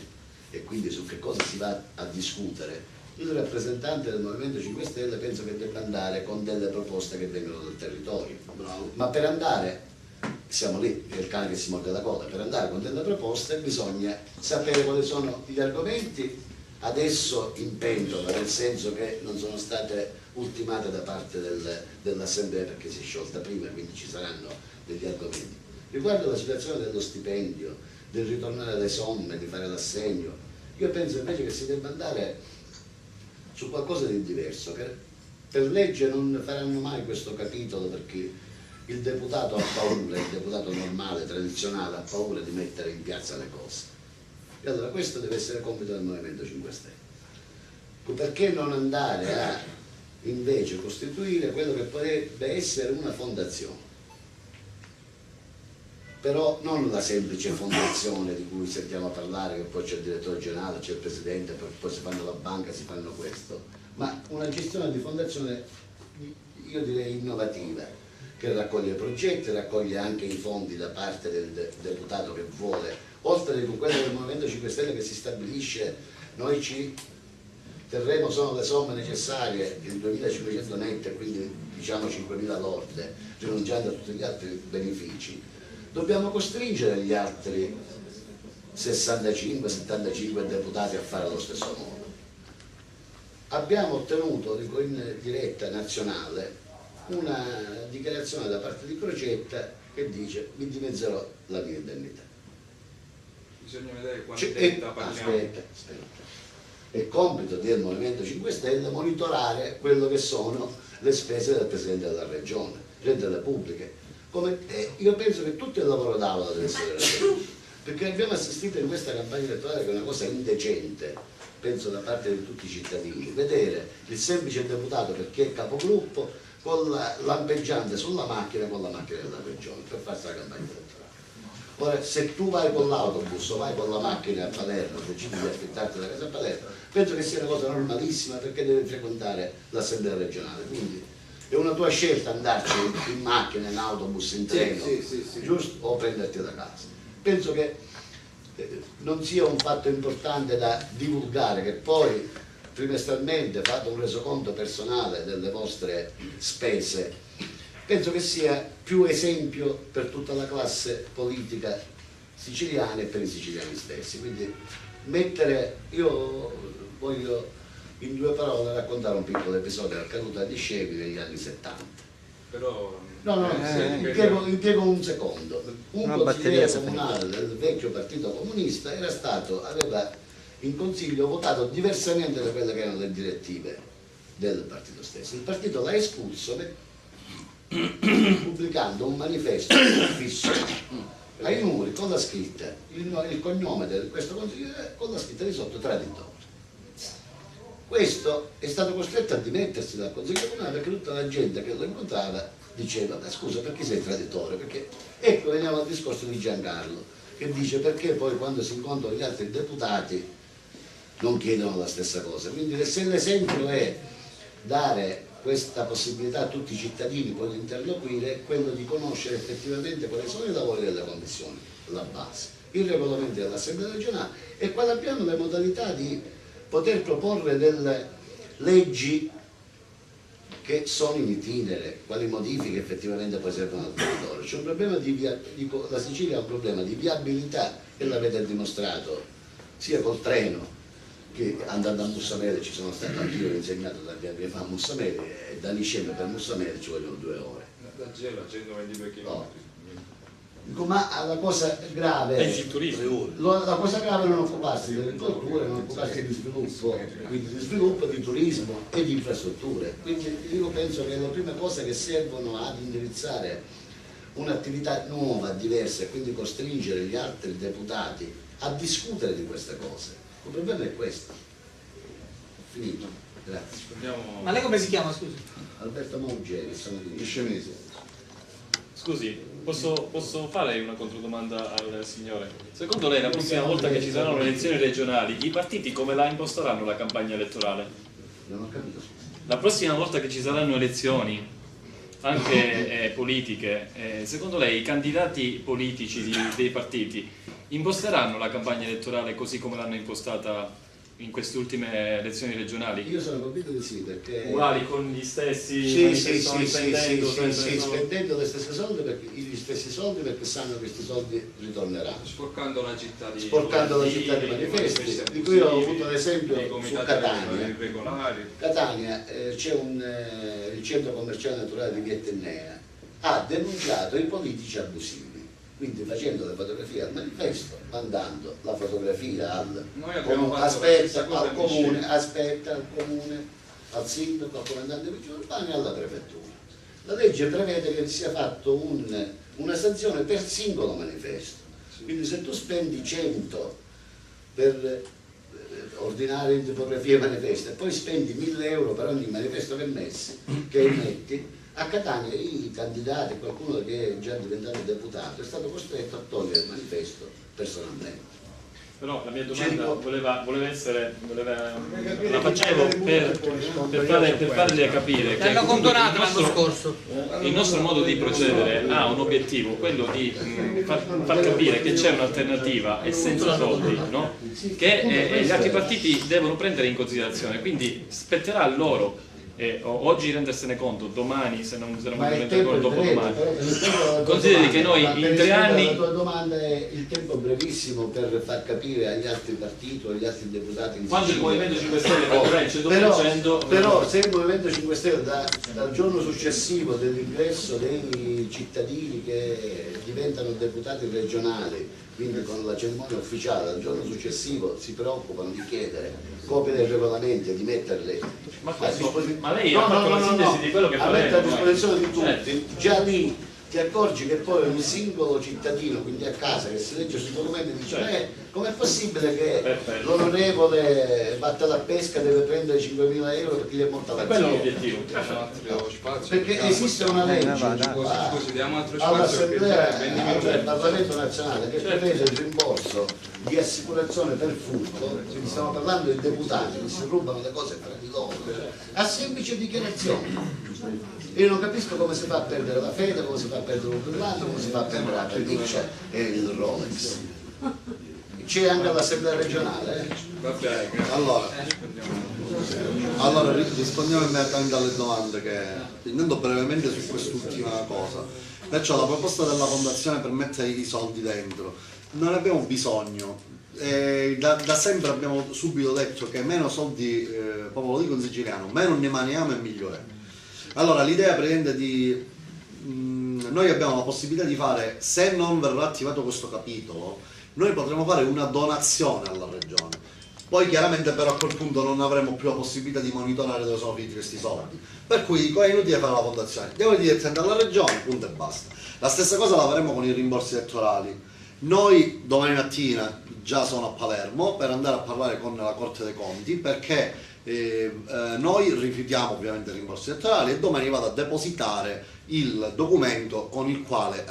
e quindi su che cosa si va a discutere, il rappresentante del Movimento 5 Stelle penso che debba andare con delle proposte che vengono dal territorio. Ma per andare, siamo lì, è il cane che si morde la coda, per andare con delle proposte bisogna sapere quali sono gli argomenti adesso in pentola, nel senso che non sono state ultimate da parte dell'Assemblea perché si è sciolta prima, quindi ci saranno degli argomenti. Riguardo la situazione dello stipendio, del ritornare alle somme, di fare l'assegno, io penso invece che si debba andare su qualcosa di diverso. Per legge non faranno mai questo capitolo perché il deputato ha paura, il deputato normale, tradizionale, ha paura di mettere in piazza le cose. E allora questo deve essere compito del Movimento 5 Stelle. Perché non andare a invece costituire quello che potrebbe essere una fondazione? Però non la semplice fondazione di cui sentiamo parlare, che poi c'è il direttore generale, c'è il presidente, poi si fanno la banca, si fanno questo, ma una gestione di fondazione io direi innovativa, che raccoglie progetti, raccoglie anche i fondi da parte del deputato che vuole, oltre a quello del Movimento 5 Stelle che si stabilisce, noi ci terremo, sono le somme necessarie, il 2.500 nette, quindi diciamo 5.000 lorde, rinunciando a tutti gli altri benefici. Dobbiamo costringere gli altri 65-75 deputati a fare allo stesso modo. Abbiamo ottenuto, dico in diretta nazionale, una dichiarazione da parte di Crocetta che dice: mi dimezzerò la mia indennità. Bisogna vedere quant'etta parliamo. Aspetta. È compito del Movimento 5 Stelle monitorare quello che sono le spese del Presidente della Regione, cioè delle pubbliche. Io penso che tutto il lavoro d'Aula deve essere realizzato, perché abbiamo assistito in questa campagna elettorale che è una cosa indecente, penso da parte di tutti i cittadini, vedere il semplice deputato, perché è capogruppo, con lampeggiante sulla macchina con la macchina della Regione per farsi la campagna elettorale. Ora, se tu vai con l'autobus o vai con la macchina a Palermo, decidi di aspettarti da casa a Palermo, penso che sia una cosa normalissima, perché devi frequentare l'assemblea regionale, quindi è una tua scelta andarci in macchina, in autobus, in treno, giusto? O prenderti da casa. Penso che non sia un fatto importante da divulgare, che poi trimestralmente fate un resoconto personale delle vostre spese. Penso che sia più esempio per tutta la classe politica siciliana e per i siciliani stessi. Quindi io voglio in 2 parole raccontare un piccolo episodio accaduto a Discemi negli anni 70. Però impiego un secondo. Un consigliere comunale del vecchio partito comunista aveva in consiglio votato diversamente da quelle che erano le direttive del partito stesso. Il partito l'ha espulso pubblicando un manifesto fisso ai muri con la scritta, il cognome di questo consigliere con la scritta di sotto traditore. Questo è stato costretto a dimettersi dal consiglio comunale, perché tutta la gente che lo incontrava diceva: ma scusa, perché sei traditore? Perché ecco, veniamo al discorso di Giancarlo, che dice: perché poi quando si incontrano gli altri deputati non chiedono la stessa cosa. Quindi se l'esempio è dare questa possibilità a tutti i cittadini poi di interloquire, è quello di conoscere effettivamente quali sono i lavori delle commissioni, la base, i regolamenti dell'Assemblea regionale, e quali abbiamo le modalità di poter proporre delle leggi che sono in itinere, quali modifiche effettivamente poi servono al territorio. C'è un problema la Sicilia ha un problema di viabilità, e l'avete dimostrato sia col treno che andando a Mussamere. Ci sono stato anch'io, ho insegnato tanti anni fa a Mussamere, e da Nisceme per Mussamere ci vogliono 2 ore. Da Gela 122 km. Ma la cosa grave è il turismo. La cosa grave è non occuparsi dell'agricoltura, non occuparsi di sviluppo, quindi di sviluppo, di turismo e di infrastrutture. Quindi io penso che le prime cose che servono ad indirizzare un'attività nuova, diversa, e quindi costringere gli altri deputati a discutere di queste cose. Il problema è questo. Ho finito. Grazie. Ma lei come si chiama, scusi? Alberto Maugeri, sono di Niscemese. Scusi, posso fare una controdomanda al signore? Secondo lei la prossima volta che ci saranno le elezioni regionali, i partiti come la imposteranno la campagna elettorale? Non ho capito, scusa. La prossima volta che ci saranno elezioni, anche politiche, secondo lei i candidati politici dei partiti imposteranno la campagna elettorale così come l'hanno impostata in queste ultime elezioni regionali? Io sono convinto di sì, perché uguali, con gli stessi spendendo gli stessi soldi, perché sanno che questi soldi ritorneranno, Sporcando la città di manifesti, di cui ho avuto l'esempio su Catania. Catania c'è il centro commerciale naturale di Vietennea, ha denunciato i politici abusivi, quindi facendo le fotografie al manifesto, mandando la fotografia al comune, al sindaco, al comandante vigili urbani e alla prefettura. La legge prevede che sia fatto una sanzione per singolo manifesto, quindi se tu spendi 100 per ordinare in tipografia e manifesto e poi spendi 1.000 euro per ogni manifesto che metti, a Catania i candidati, qualcuno che è già diventato deputato, è stato costretto a togliere il manifesto personalmente. Però la mia domanda la facevo per farle capire che L'hanno condonato l'anno il scorso. nostro modo di procedere ha un obiettivo, quello di far capire che c'è un'alternativa e senza soldi, no? Che gli altri partiti devono prendere in considerazione, quindi spetterà a loro oggi rendersene conto, domani se non renderanno conto, dopodomani. Consideri che noi in 3 anni... La tua domanda è il tempo brevissimo per far capire agli altri partiti o agli altri deputati in Quando il Sicilia. Movimento 5 Stelle voterà il 100%... Però se il Movimento 5 Stelle dal giorno successivo dell'ingresso dei cittadini che diventano deputati regionali, quindi con la cerimonia ufficiale, dal giorno successivo si preoccupano di chiedere copie dei regolamenti e di metterle Ma lei ha fatto la sintesi di quello che a mettere a faremo. disposizione di tutti, già lì ti accorgi che poi un singolo cittadino, quindi a casa, che si legge sui documenti e dice com'è possibile che l'onorevole Battaglia Pesca deve prendere 5.000 euro perché gli è morta la Quello è zia? l'obiettivo. Perché esiste una legge all'Assemblea, al Parlamento nazionale che prevede il rimborso di assicurazione per furto, quindi stiamo parlando di deputati che si rubano le cose tra di loro, a semplice dichiarazione. Io non capisco come si fa a perdere la fede, come si fa a perdere un brillante, come si fa a perdere la pelliccia e il Rolex. C'è anche all'Assemblea regionale. Allora rispondiamo immediatamente alle domande che intendo brevemente su quest'ultima cosa. Perciò la proposta della fondazione per mettere i soldi dentro non abbiamo bisogno. Da sempre abbiamo subito detto che meno soldi, proprio lo dico in siciliano, meno ne maniamo e meglio è. Allora l'idea praticamente noi abbiamo la possibilità di fare, se non verrà attivato questo capitolo, noi potremo fare una donazione alla regione. Poi chiaramente però a quel punto non avremo più la possibilità di monitorare dove sono finiti questi soldi. Per cui dico è inutile fare la fondazione, devo direttamente alla regione, punto e basta. La stessa cosa la faremo con i rimborsi elettorali. Noi domani mattina già sono a Palermo per andare a parlare con la Corte dei Conti perché noi rifiutiamo ovviamente i rimborsi elettorali e domani vado a depositare il documento con il quale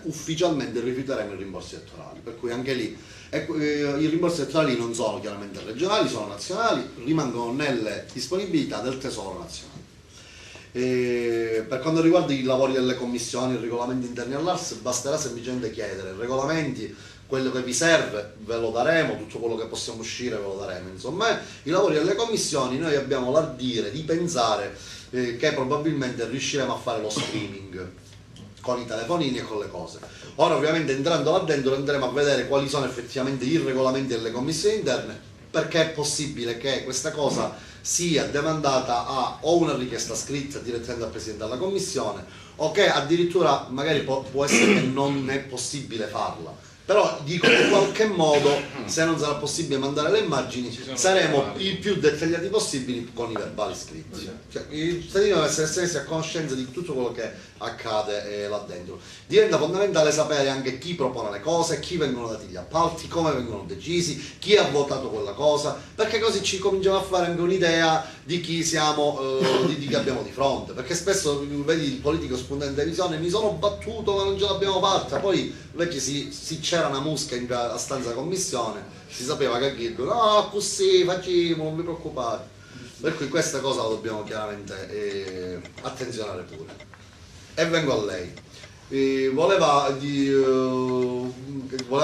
ufficialmente rifiuteremo i rimborsi elettorali, per cui anche lì i rimborsi elettorali non sono chiaramente regionali, sono nazionali, rimangono nelle disponibilità del Tesoro nazionale. Per quanto riguarda i lavori delle commissioni, i regolamenti interni all'ARS, basterà semplicemente chiedere regolamenti, quello che vi serve ve lo daremo, tutto quello che possiamo uscire ve lo daremo, insomma i lavori delle commissioni noi abbiamo l'ardire di pensare che probabilmente riusciremo a fare lo streaming con i telefonini e con le cose. Ora ovviamente entrando là dentro andremo a vedere quali sono effettivamente i regolamenti delle commissioni interne, perché è possibile che questa cosa sia demandata a o una richiesta scritta direttamente al Presidente della Commissione o che addirittura magari può essere che non è possibile farla. Però dico in qualche modo, se non sarà possibile mandare le immagini, saremo i più dettagliati possibili con i verbali scritti. Cioè, i cittadini devono essere messi a conoscenza di tutto quello che accade là dentro. Diventa fondamentale sapere anche chi propone le cose, chi vengono dati gli appalti, come vengono decisi, chi ha votato quella cosa, perché così ci cominciamo a fare anche un'idea di chi siamo, di chi abbiamo di fronte. Perché spesso vedi il politico spunta in televisione, mi sono battuto ma non ce l'abbiamo fatta, poi invece c'era una musca a stanza commissione, si sapeva che chi no, così facciamo, non vi preoccupate. Per cui questa cosa la dobbiamo chiaramente attenzionare pure. E vengo a lei. Voleva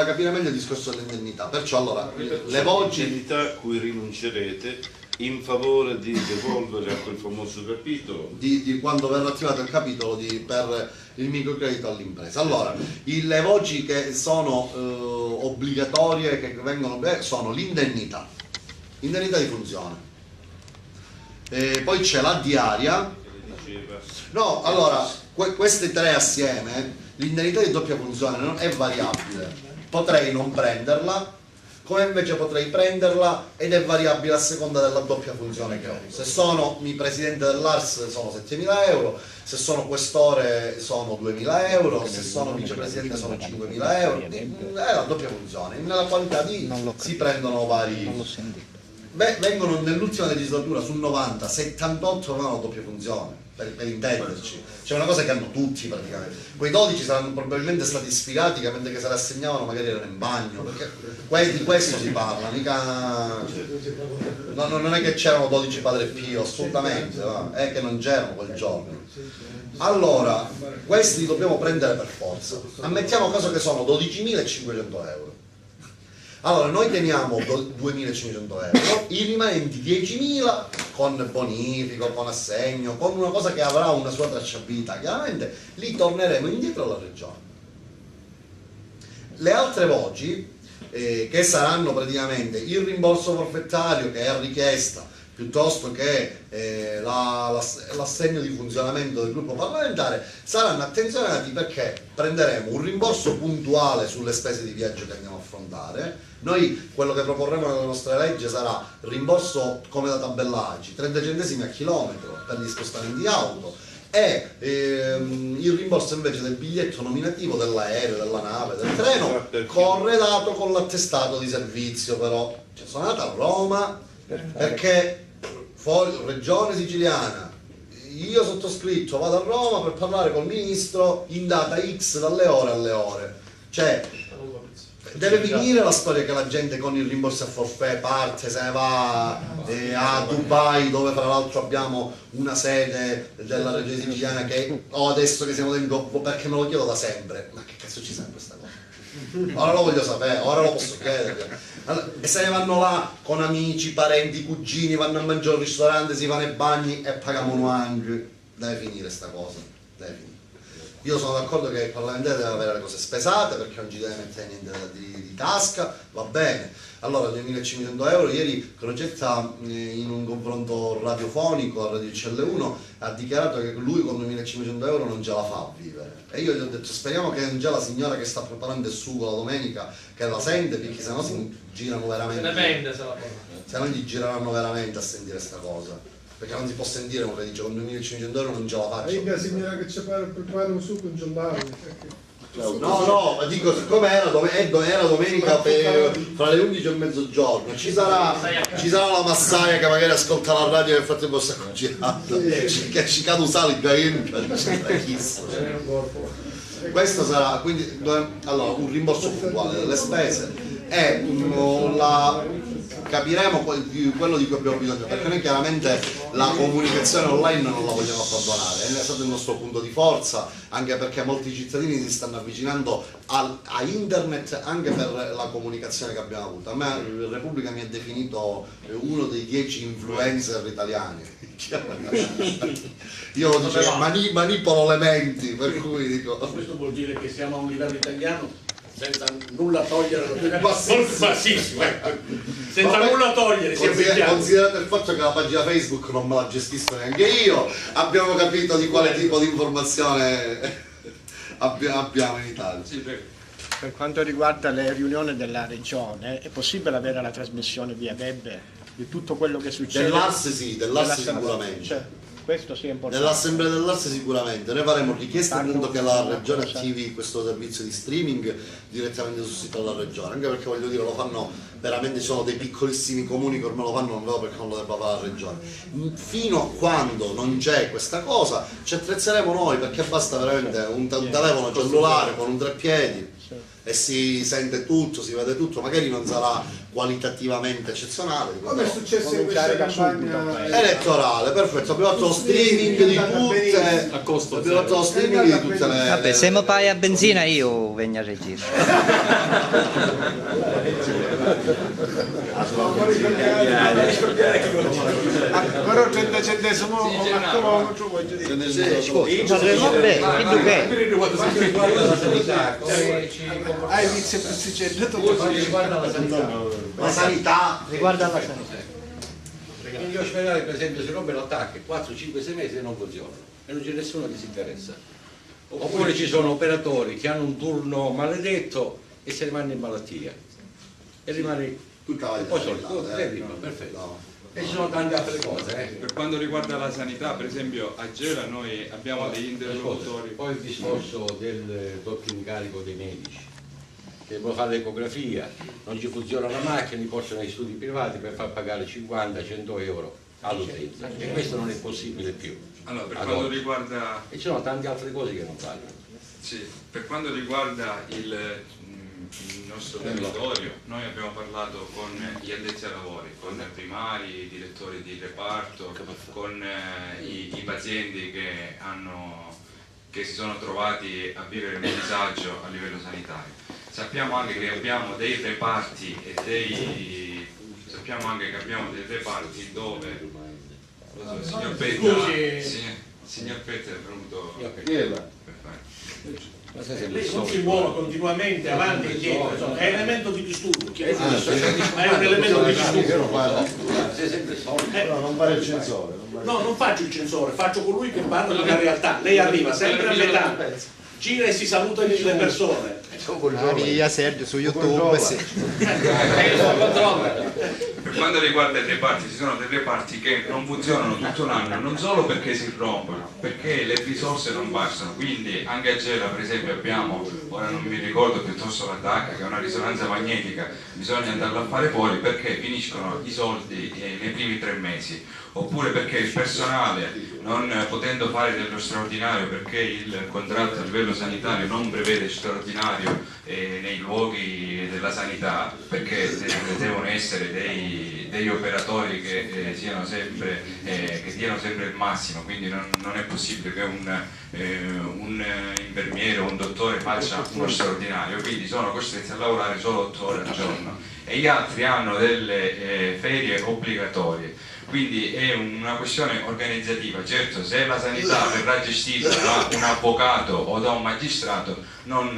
capire meglio il discorso dell'indennità, perciò allora le voci l'indennità a cui rinuncerete in favore di devolvere a quel famoso capitolo di quando verrà attivato il capitolo per il microcredito all'impresa. Allora, le voci che sono obbligatorie, che vengono sono l'indennità di funzione, poi c'è la diaria. No, allora, queste tre assieme, l'indennità di doppia funzione non è variabile, potrei non prenderla, come invece potrei prenderla ed è variabile a seconda della doppia funzione che ho. Se sono il presidente dell'ARS sono 7.000 euro, se sono questore sono 2.000 euro, se sono vicepresidente sono 5.000 euro, è la doppia funzione, nella qualità di si prendono vari. vengono nell'ultima legislatura su 90, 78 avevano doppia funzione, per intenderci. C'è una cosa che hanno tutti praticamente. Quei 12 saranno probabilmente stati sfilati che mentre che se la assegnavano magari erano in bagno, perché di questo si parla, mica. No, non è che c'erano 12 Padre Pio, assolutamente, no? È che non c'erano quel giorno. Allora, questi li dobbiamo prendere per forza. Ammettiamo caso che sono 12.500 euro. Allora, noi teniamo 2.500 euro, i rimanenti 10.000 con bonifico, con assegno, con una cosa che avrà una sua tracciabilità, chiaramente li torneremo indietro alla regione. Le altre voci, che saranno praticamente il rimborso forfettario che è a richiesta, piuttosto che l'assegno di funzionamento del gruppo parlamentare, saranno attenzionati perché prenderemo un rimborso puntuale sulle spese di viaggio che andiamo a affrontare. Noi quello che proporremo nella nostra legge sarà rimborso come da tabella ACI, 30 centesimi a chilometro per gli spostamenti di auto, e il rimborso invece del biglietto nominativo dell'aereo, della nave, del treno, corredato con l'attestato di servizio. Però sono andata a Roma perché fuori regione siciliana, io sottoscritto vado a Roma per parlare col ministro in data X dalle ore alle ore, cioè deve finire la storia che la gente con il rimborso a forfait parte, se ne va a Dubai, dove fra l'altro abbiamo una sede della regione siciliana che adesso che siamo dentro, perché me lo chiedo da sempre, ma che cazzo ci sa questa cosa? Ora lo voglio sapere, ora lo posso chiedere. Allora, e se ne vanno là con amici, parenti, cugini, vanno a mangiare al ristorante, si fanno i bagni e pagano anche. Deve finire sta cosa, deve finire. Io sono d'accordo che il parlamentare deve avere le cose spesate perché non ci deve mettere niente di tasca, va bene. Allora 2.500 euro, ieri Crocetta in un confronto radiofonico a Radio CL1 ha dichiarato che lui con 2.500 euro non ce la fa a vivere. E io gli ho detto speriamo che non c'è la signora che sta preparando il sugo la domenica che la sente, perché sennò si girano veramente. Se ne vende, se la porta. Se no gli gireranno veramente a sentire sta cosa. Perché non si può sentire come dice, con 2.500 euro non ce la faccio. E la signora che ci prepara un succo in giornale. No, ma dico, siccome era domenica fra le 11 e mezzogiorno, ci sarà la massaia che magari ascolta la radio e nel frattempo sta cucinando, che ci cade usare questo sarà, quindi allora, un rimborso puntuale delle spese e capiremo quello di cui abbiamo bisogno, perché noi chiaramente la comunicazione online non la vogliamo abbandonare, è stato il nostro punto di forza, anche perché molti cittadini si stanno avvicinando a internet anche per la comunicazione che abbiamo avuto. A me Repubblica mi ha definito uno dei 10 influencer italiani. Io lo dicevo, manipolo le menti, per cui dico. Questo vuol dire che siamo a un livello italiano senza nulla togliere bassissimo, senza nulla togliere, considerato il fatto che la pagina Facebook non me la gestisco neanche io, abbiamo capito di quale tipo di informazione abbiamo in Italia. Per quanto riguarda le riunioni della regione, è possibile avere la trasmissione via web di tutto quello che succede? Dell'ARS sì, dell'ARS sicuramente. Cioè, questo sia importante. Nell'assemblea dell'ARS sicuramente, noi faremo richiesta appunto che la regione attivi questo servizio di streaming direttamente sul sito della regione, anche perché voglio dire lo fanno veramente, ci sono dei piccolissimi comuni che ormai lo fanno, non vedo perché non lo debba fare la regione. Fino a quando non c'è questa cosa ci attrezzeremo noi, perché basta veramente un telefono cellulare con un treppiedi e si sente tutto, si vede tutto, magari non sarà qualitativamente eccezionale. Come è successo in questa campagna elettorale, perfetto, abbiamo fatto lo streaming di tutte, abbiamo fatto lo streaming di tutte le. Vabbè, se mi paghi a benzina io vengo a registrare. Però 30 centesimi a chilometro voglio dire. Hai inizio la sanità riguarda la sanità. Perché gli ospedali per esempio si rompe l'attacco 4, 5, 6 mesi e non funzionano e non c'è nessuno che si interessa. Oppure ci sono operatori che hanno un turno maledetto e se ne vanno in malattia e rimane tutta e poi sono perfetto. E ci sono tante altre cose. Per quanto riguarda la sanità, per esempio a Gela noi abbiamo degli interlocutori. Poi il discorso del doppio incarico dei medici. che devono fare l'ecografia, non ci funziona la macchina, li portano negli studi privati per far pagare 50-100 euro all'utenza, e questo non è possibile più. Allora, per quanto riguarda... E ci sono tante altre cose che non fanno. Sì, per quanto riguarda il nostro territorio, noi abbiamo parlato con gli addetti ai lavori, con primari, i direttori di reparto, con i pazienti che si sono trovati a vivere un disagio a livello sanitario. Sappiamo anche che abbiamo dei reparti dove signor Petta è venuto per fare. Lei non si muove continuamente avanti e indietro, insomma, è un elemento di disturbo, ma è un elemento di disturbo. No, non fare il censore. No, non faccio il censore, faccio colui che parla della realtà. Lei arriva sempre a metà, gira e si saluta le persone. Maria Sergio su YouTube, sì. Per quanto riguarda i reparti, ci sono dei reparti che non funzionano tutto l'anno, non solo perché si rompono, perché le risorse non bastano. Quindi anche a Gela, per esempio, abbiamo, ora non mi ricordo piuttosto la TAC, che è una risonanza magnetica, bisogna andarla a fare fuori perché finiscono i soldi nei primi 3 mesi, oppure perché il personale, non potendo fare dello straordinario perché il contratto a livello sanitario non prevede straordinario nei luoghi della sanità, perché devono essere degli operatori che diano sempre il massimo, quindi non è possibile che un infermiere o un dottore faccia uno straordinario, quindi sono costretti a lavorare solo 8 ore al giorno e gli altri hanno delle ferie obbligatorie. Quindi è una questione organizzativa. Certo, se la sanità verrà gestita da un avvocato o da un magistrato non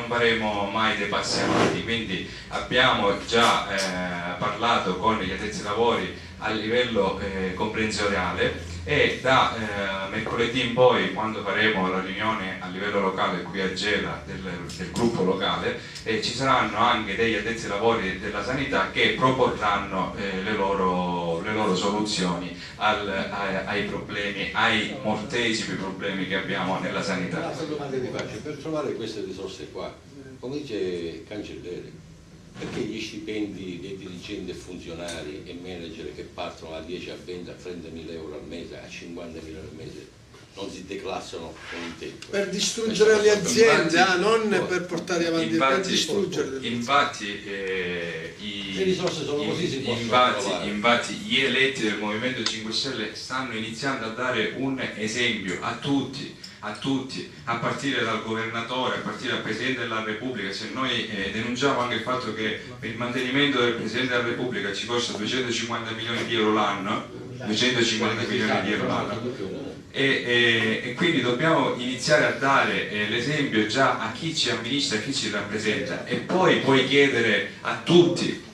faremo mai dei passi avanti. Quindi abbiamo già parlato con gli addetti ai lavori a livello comprensoriale e da mercoledì in poi, quando faremo la riunione a livello locale qui a Gela del gruppo locale, ci saranno anche degli addetti ai lavori della sanità che proporranno le loro soluzioni ai problemi, ai moltesimi problemi che abbiamo nella sanità. Un'altra domanda ti faccio: per trovare queste risorse qua, come dice Cancelleri, perché gli stipendi dei dirigenti e funzionari e manager che partono a 10, a 20, a 30 mila euro al mese, a 50 mila al mese, non si declassano con il tempo? Per distruggere le aziende, non per portare avanti, per distruggerle. Infatti, le risorse sono così, si possono infatti gli eletti del Movimento 5 Stelle stanno iniziando a dare un esempio a tutti, a partire dal governatore, a partire dal Presidente della Repubblica. Se noi denunciamo anche il fatto che per il mantenimento del Presidente della Repubblica ci costa 250 milioni di euro l'anno, 250 milioni di euro l'anno, e quindi dobbiamo iniziare a dare l'esempio già a chi ci amministra, a chi ci rappresenta, e poi puoi chiedere a tutti,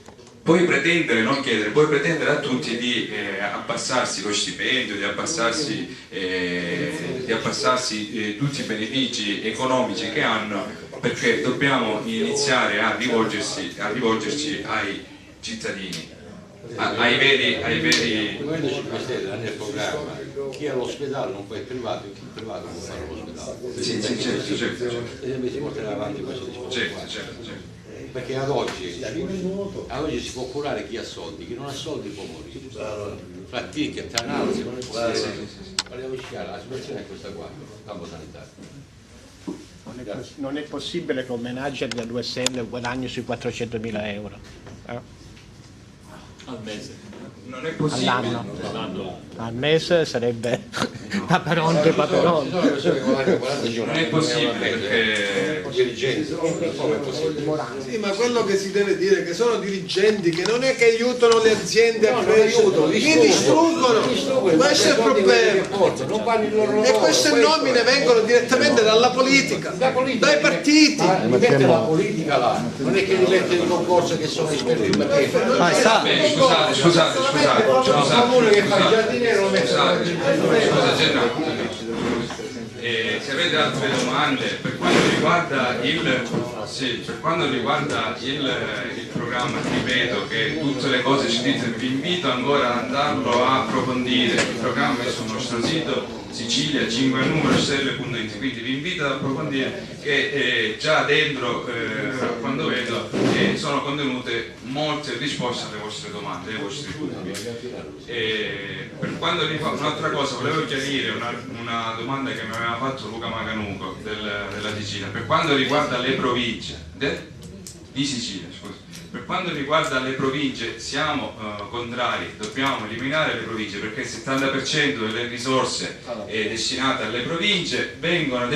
puoi pretendere, non chiedere, puoi pretendere a tutti di abbassarsi lo stipendio, di abbassarsi tutti i benefici economici che hanno, perché dobbiamo iniziare a rivolgerci ai cittadini, ai veri. Il Movimento 5 Stelle ha nel programma: chi ha l'ospedale non può, il privato non può fare l'ospedale. Sì, certo. Si porterà avanti questo discorso. Certo. Perché ad oggi si può curare chi ha soldi, chi non ha soldi può morire. Fra ticket, analisi, non è possibile. Parliamo chiaro, la situazione è questa qua, campo sanitario. Non è possibile che un manager da 2 stelle guadagni sui 400.000 euro. Al mese. Non è possibile. All'anno. Al mese sarebbe paperon. Non è possibile perché dirigenti, come è possibile? Sì, ma quello che si deve dire è che sono dirigenti che non è che aiutano le aziende a crescere, li distruggono. Questo è il problema. E queste nomine vengono direttamente dalla politica, dai partiti. Mette la politica là, non è che li mette in concorso che sono esperti. Scusate. Comune che fa il giardiniere lo mette. se avete altre domande per quanto riguarda il programma, ripeto che tutte le cose ci dite, vi invito ancora ad andarlo a approfondire. Il programma è sul nostro sito Sicilia 5 numero stelle.it, quindi vi invito ad approfondire che già dentro quando vedo sono contenute molte risposte alle vostre domande, ai vostri dubbi. Per quanto riguarda un'altra cosa, volevo chiarire una domanda che mi aveva fatto Luca Maganuco della Sicilia, per quanto riguarda le province di Sicilia, scusa. Per quanto riguarda le province siamo contrari, dobbiamo eliminare le province perché il 70% delle risorse destinate alle province vengono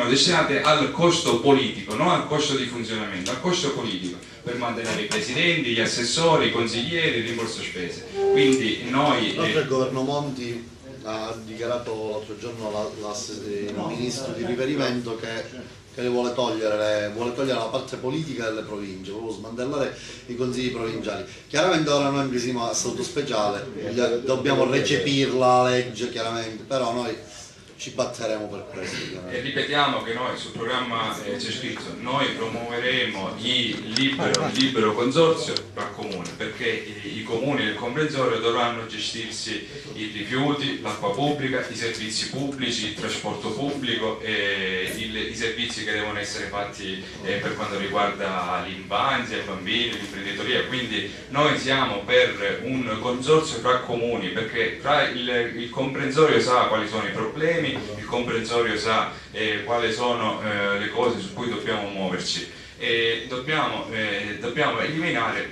destinate al costo politico, non al costo di funzionamento, al costo politico, per mantenere i presidenti, gli assessori, i consiglieri, il rimborso spese. Quindi noi... il governo Monti ha dichiarato l'altro giorno il ministro di riferimento che le vuole togliere la parte politica delle province, proprio smantellare i consigli provinciali. Chiaramente ora noi siamo a statuto speciale, dobbiamo recepire la legge chiaramente, però noi ci batteremo per questo. E ripetiamo che noi sul programma c'è scritto, noi promuoveremo il libero consorzio tra comune, perché i comuni del comprensorio dovranno gestirsi i rifiuti, l'acqua pubblica, i servizi pubblici, il trasporto pubblico e i servizi che devono essere fatti per quanto riguarda l'infanzia, i bambini, l'imprenditoria. Quindi noi siamo per un consorzio tra comuni, perché il comprensorio sa quali sono i problemi, il comprensorio sa quali sono le cose su cui dobbiamo muoverci e dobbiamo eliminare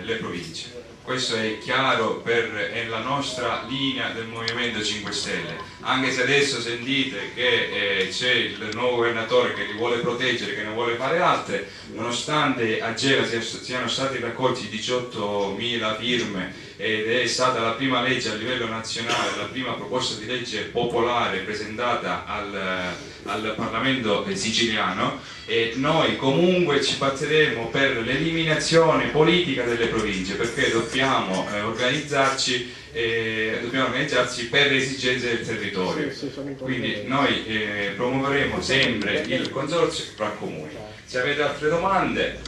le province. Questo è chiaro, è la nostra linea del Movimento 5 Stelle, anche se adesso sentite che c'è il nuovo governatore che li vuole proteggere, che ne vuole fare altre, nonostante a Gela siano stati raccolti 18.000 firme ed è stata la prima legge a livello nazionale, la prima proposta di legge popolare presentata al Parlamento siciliano, e noi comunque ci batteremo per l'eliminazione politica delle province, perché dobbiamo organizzarsi per le esigenze del territorio. Quindi noi promuoveremo sempre il consorzio tra comuni. Se avete altre domande,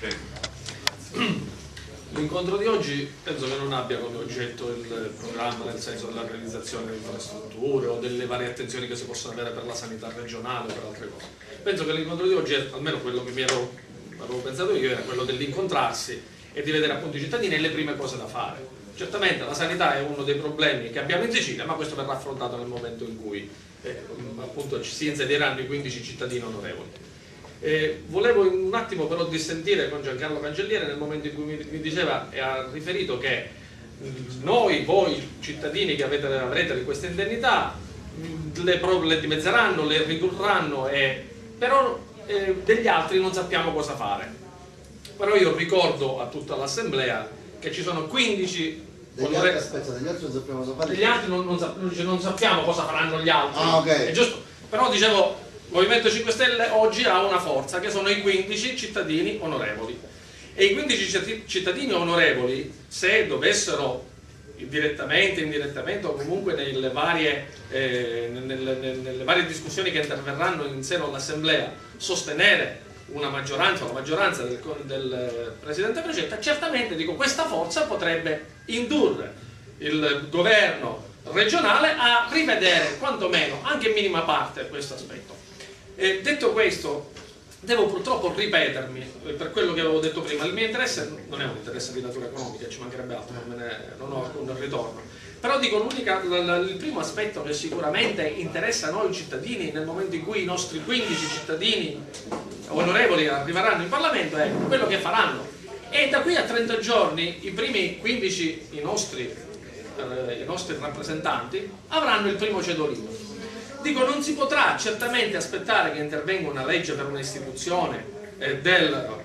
prego. L'incontro di oggi penso che non abbia come oggetto il programma, nel senso della realizzazione delle infrastrutture o delle varie attenzioni che si possono avere per la sanità regionale o per altre cose. Penso che l'incontro di oggi, almeno quello che avevo pensato io, era quello dell'incontrarsi e di vedere appunto i cittadini e le prime cose da fare. Certamente la sanità è uno dei problemi che abbiamo in Sicilia, ma questo verrà affrontato nel momento in cui appunto si insediranno i 15 cittadini onorevoli. Volevo un attimo però dissentire con Giancarlo Cancelliere nel momento in cui mi diceva e ha riferito che voi cittadini che avrete queste indennità le dimezzeranno, le ridurranno, però degli altri non sappiamo cosa fare. Però io ricordo a tutta l'assemblea che ci sono 15 degli altri non sappiamo cosa fare. Degli altri non sappiamo cosa faranno gli altri. Ah, okay. È giusto? Però dicevo, Movimento 5 Stelle oggi ha una forza che sono i 15 cittadini onorevoli, e i 15 cittadini onorevoli, se dovessero direttamente, indirettamente o comunque nelle varie discussioni che interverranno in seno all'assemblea sostenere una maggioranza o la maggioranza del Presidente Crocetta, certamente dico questa forza potrebbe indurre il governo regionale a rivedere quantomeno anche in minima parte questo aspetto. Detto questo, devo purtroppo ripetermi per quello che avevo detto prima. Il mio interesse non è un interesse di natura economica, ci mancherebbe altro, non ho alcun ritorno. Però dico, il primo aspetto che sicuramente interessa a noi cittadini nel momento in cui i nostri 15 cittadini onorevoli arriveranno in Parlamento è quello che faranno. E da qui a 30 giorni i primi 15, i nostri rappresentanti, avranno il primo cedolino. Dico, non si potrà certamente aspettare che intervenga una legge per un'istituzione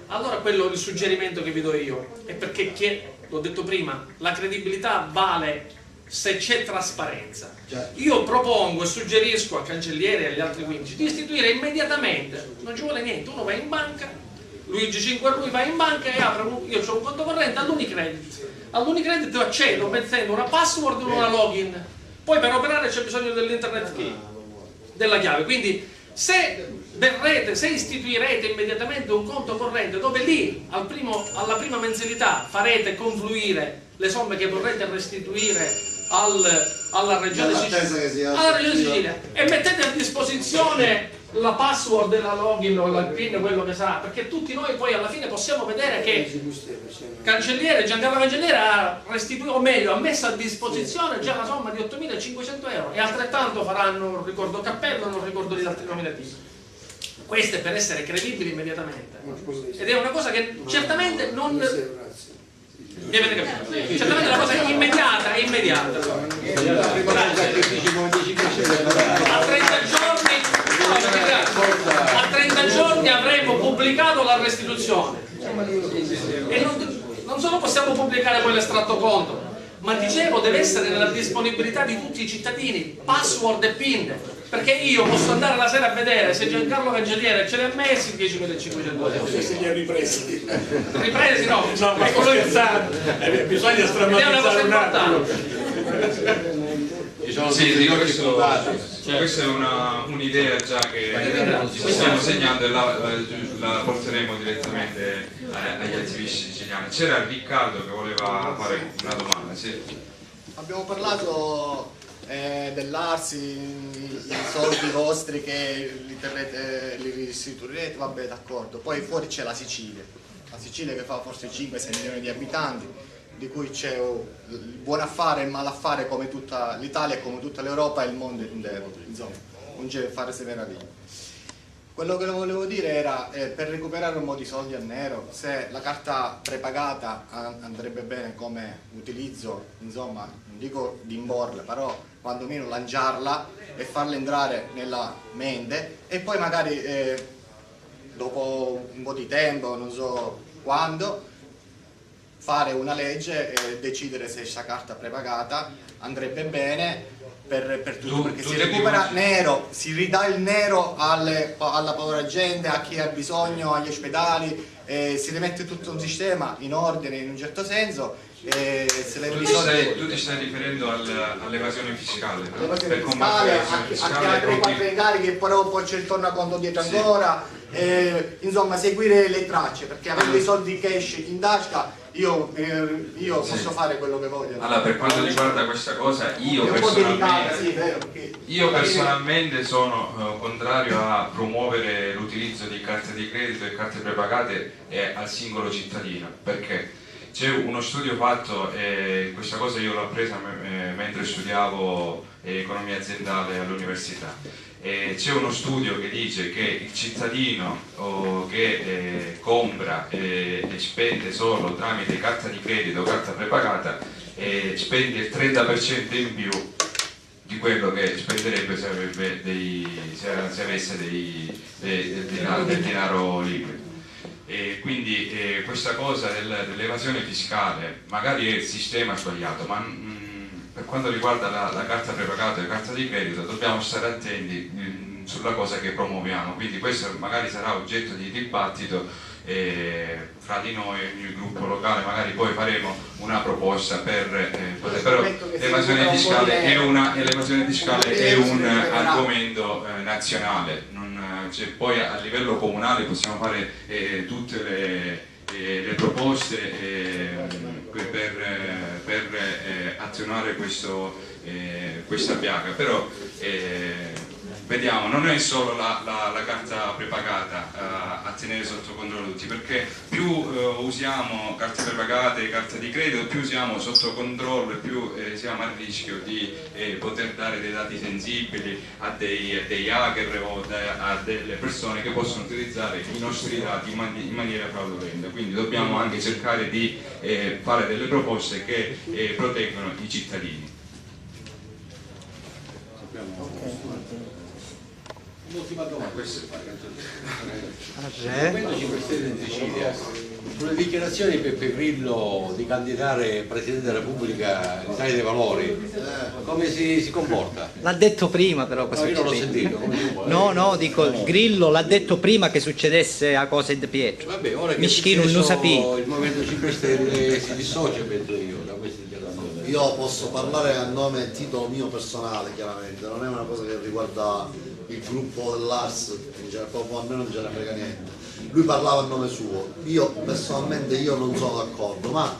allora il suggerimento che vi do io è perché, l'ho detto prima, la credibilità vale se c'è trasparenza. Io propongo e suggerisco a Cancelliere e agli altri 15 di istituire immediatamente, non ci vuole niente, uno va in banca, Luigi 5 lui va in banca e apre io ho un conto corrente all'Unicredit. All'Unicredit io accedo mettendo una password e una login. Poi per operare c'è bisogno dell'internet key, della chiave. Quindi se istituirete immediatamente un conto corrente dove lì alla prima mensilità farete confluire le somme che vorrete restituire alla Regione Sicilia e mettete a disposizione la password della login o la PIN, quello che sarà, perché tutti noi poi alla fine possiamo vedere che Giancarlo Cancelliere ha restituito, o meglio ha messo a disposizione già la somma di 8.500 euro e altrettanto faranno, non ricordo Cappello, non ricordo gli altri nominativi. Questo è per essere credibili immediatamente ed è una cosa che certamente non certamente una cosa immediata. A 30 giorni avremo pubblicato la restituzione e non solo possiamo pubblicare poi l'estratto conto, ma dicevo deve essere nella disponibilità di tutti i cittadini, password e PIN, perché io posso andare la sera a vedere se Giancarlo Cancelliere ce li ha messi 10.500 euro. Se li ha ripresi no, ma bisogna strammatizzare un attimo. Sì, questa è un'idea già che ci stiamo segnando e la porteremo direttamente agli attivisti siciliani. C'era Riccardo che voleva fare una domanda. Sì. Abbiamo parlato dell'Arsi, i soldi vostri che li restituirete, vabbè d'accordo, poi fuori c'è la Sicilia che fa forse 5-6 milioni di abitanti, di cui c'è il buon affare e il malaffare come tutta l'Italia e come tutta l'Europa e il mondo intero, insomma, non c'è fare se meraviglie. Quello che volevo dire era, per recuperare un po' di soldi a nero, se la carta prepagata andrebbe bene come utilizzo, insomma, non dico di imporla, però quantomeno lanciarla e farla entrare nella mente e poi magari dopo un po' di tempo, non so quando, fare una legge e decidere se questa carta prepagata andrebbe bene per tutto, perché si recupera nero, si ridà il nero alla povera gente, a chi ha bisogno, agli ospedali, si rimette tutto un sistema in ordine in un certo senso. Tu ti stai riferendo all'evasione fiscale, no? All'evasione fiscale, a chi ha 3-4 incarichi e poi c'è il tornaconto dietro ancora, insomma seguire le tracce, perché avendo i soldi cash in tasca io posso fare quello che voglio. Allora, per quanto riguarda questa cosa, io personalmente sono contrario a promuovere l'utilizzo di carte di credito e carte prepagate al singolo cittadino, perché c'è uno studio fatto, e questa cosa io l'ho appresa mentre studiavo economia aziendale all'università. C'è uno studio che dice che il cittadino che compra e spende solo tramite carta di credito o carta prepagata spende il 30% in più di quello che spenderebbe se avesse del denaro liquido. E quindi questa cosa dell'evasione fiscale magari è il sistema sbagliato, ma per quanto riguarda la carta prepagata e la carta di credito dobbiamo stare attenti sulla cosa che promuoviamo, quindi questo magari sarà oggetto di dibattito fra di noi, il gruppo locale, magari poi faremo una proposta però l'evasione fiscale è un argomento nazionale, poi a livello comunale possiamo fare tutte le proposte per azionare questa piaga, però vediamo, non è solo la carta prepagata a tenere sotto controllo tutti, perché più usiamo carte prepagate e carte di credito, più siamo sotto controllo e più siamo a rischio di poter dare dei dati sensibili a dei hacker o a delle persone che possono utilizzare i nostri dati in maniera fraudolenta. Quindi dobbiamo anche cercare di fare delle proposte che proteggono i cittadini. L'ultima domanda. Il Movimento 5 Stelle in Sicilia, sulle dichiarazioni di Beppe Grillo di candidare Presidente della Repubblica l'Italia dei Valori, come si comporta? L'ha detto prima però cosa No, io non l'ho succede. sentito. come si può? No, dico, Grillo l'ha detto prima che succedesse a cosa di Pietro. Vabbè, ora che Mischino non sapeva. il Movimento 5 Stelle si dissocia, penso io, da queste dichiarazioni. Io posso parlare a nome e titolo mio personale, chiaramente, non è una cosa che riguarda il gruppo dell'Ars, proprio a me non ce ne frega niente. Lui parlava a nome suo, io personalmente non sono d'accordo, ma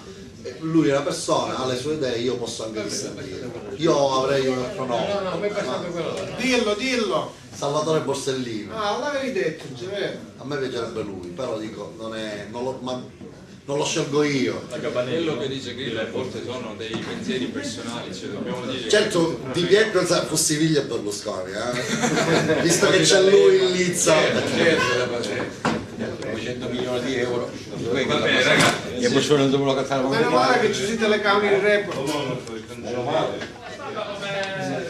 lui è una persona, ha le sue idee, io posso anche dissentire. Io avrei un altro nome. No, a me piacerebbe quello là. Dillo. Salvatore Borsellino. Ah, l'avevi detto, vero? A me piacerebbe lui, però dico, non lo scelgo io. Quello che dice Grillo a volte sono dei pensieri personali, cioè dobbiamo dire. Certo, Di Pietro Fossi-Viglia e Berlusconi, visto che c'è lui in lizza. 200 milioni di euro. Va bene, ragazzi. E poi non dovevo cazzare come Meno male che ci si telecamere in report.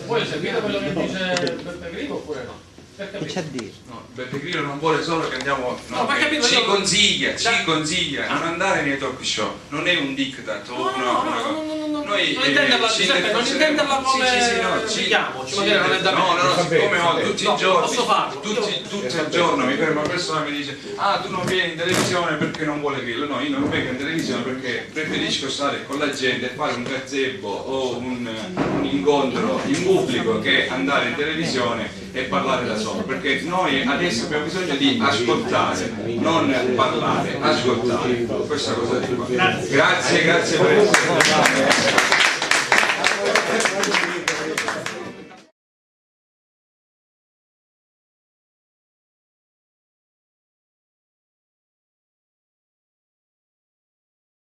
Voi seguite quello che dice Beppe Grillo oppure no? Che c'è a dire? No, Beppe Grillo non vuole solo che andiamo. No, ma capito, ci io- consiglia non andare nei talk show, non è un diktat. Noi non intenderla, ci Giuseppe, non intenderla come ci richiamo, magari non è da me. No, siccome ho tutti i giorni, posso farlo. tutto il giorno mi ferma una persona e mi dice tu non vieni in televisione perché non vuole Grillo. No, io non vengo in televisione perché preferisco stare con la gente e fare un gazebo o un incontro in pubblico che andare in televisione e parlare da solo, perché noi adesso abbiamo bisogno di ascoltare, non parlare, ascoltare. Questa cosa di qua. Grazie per essere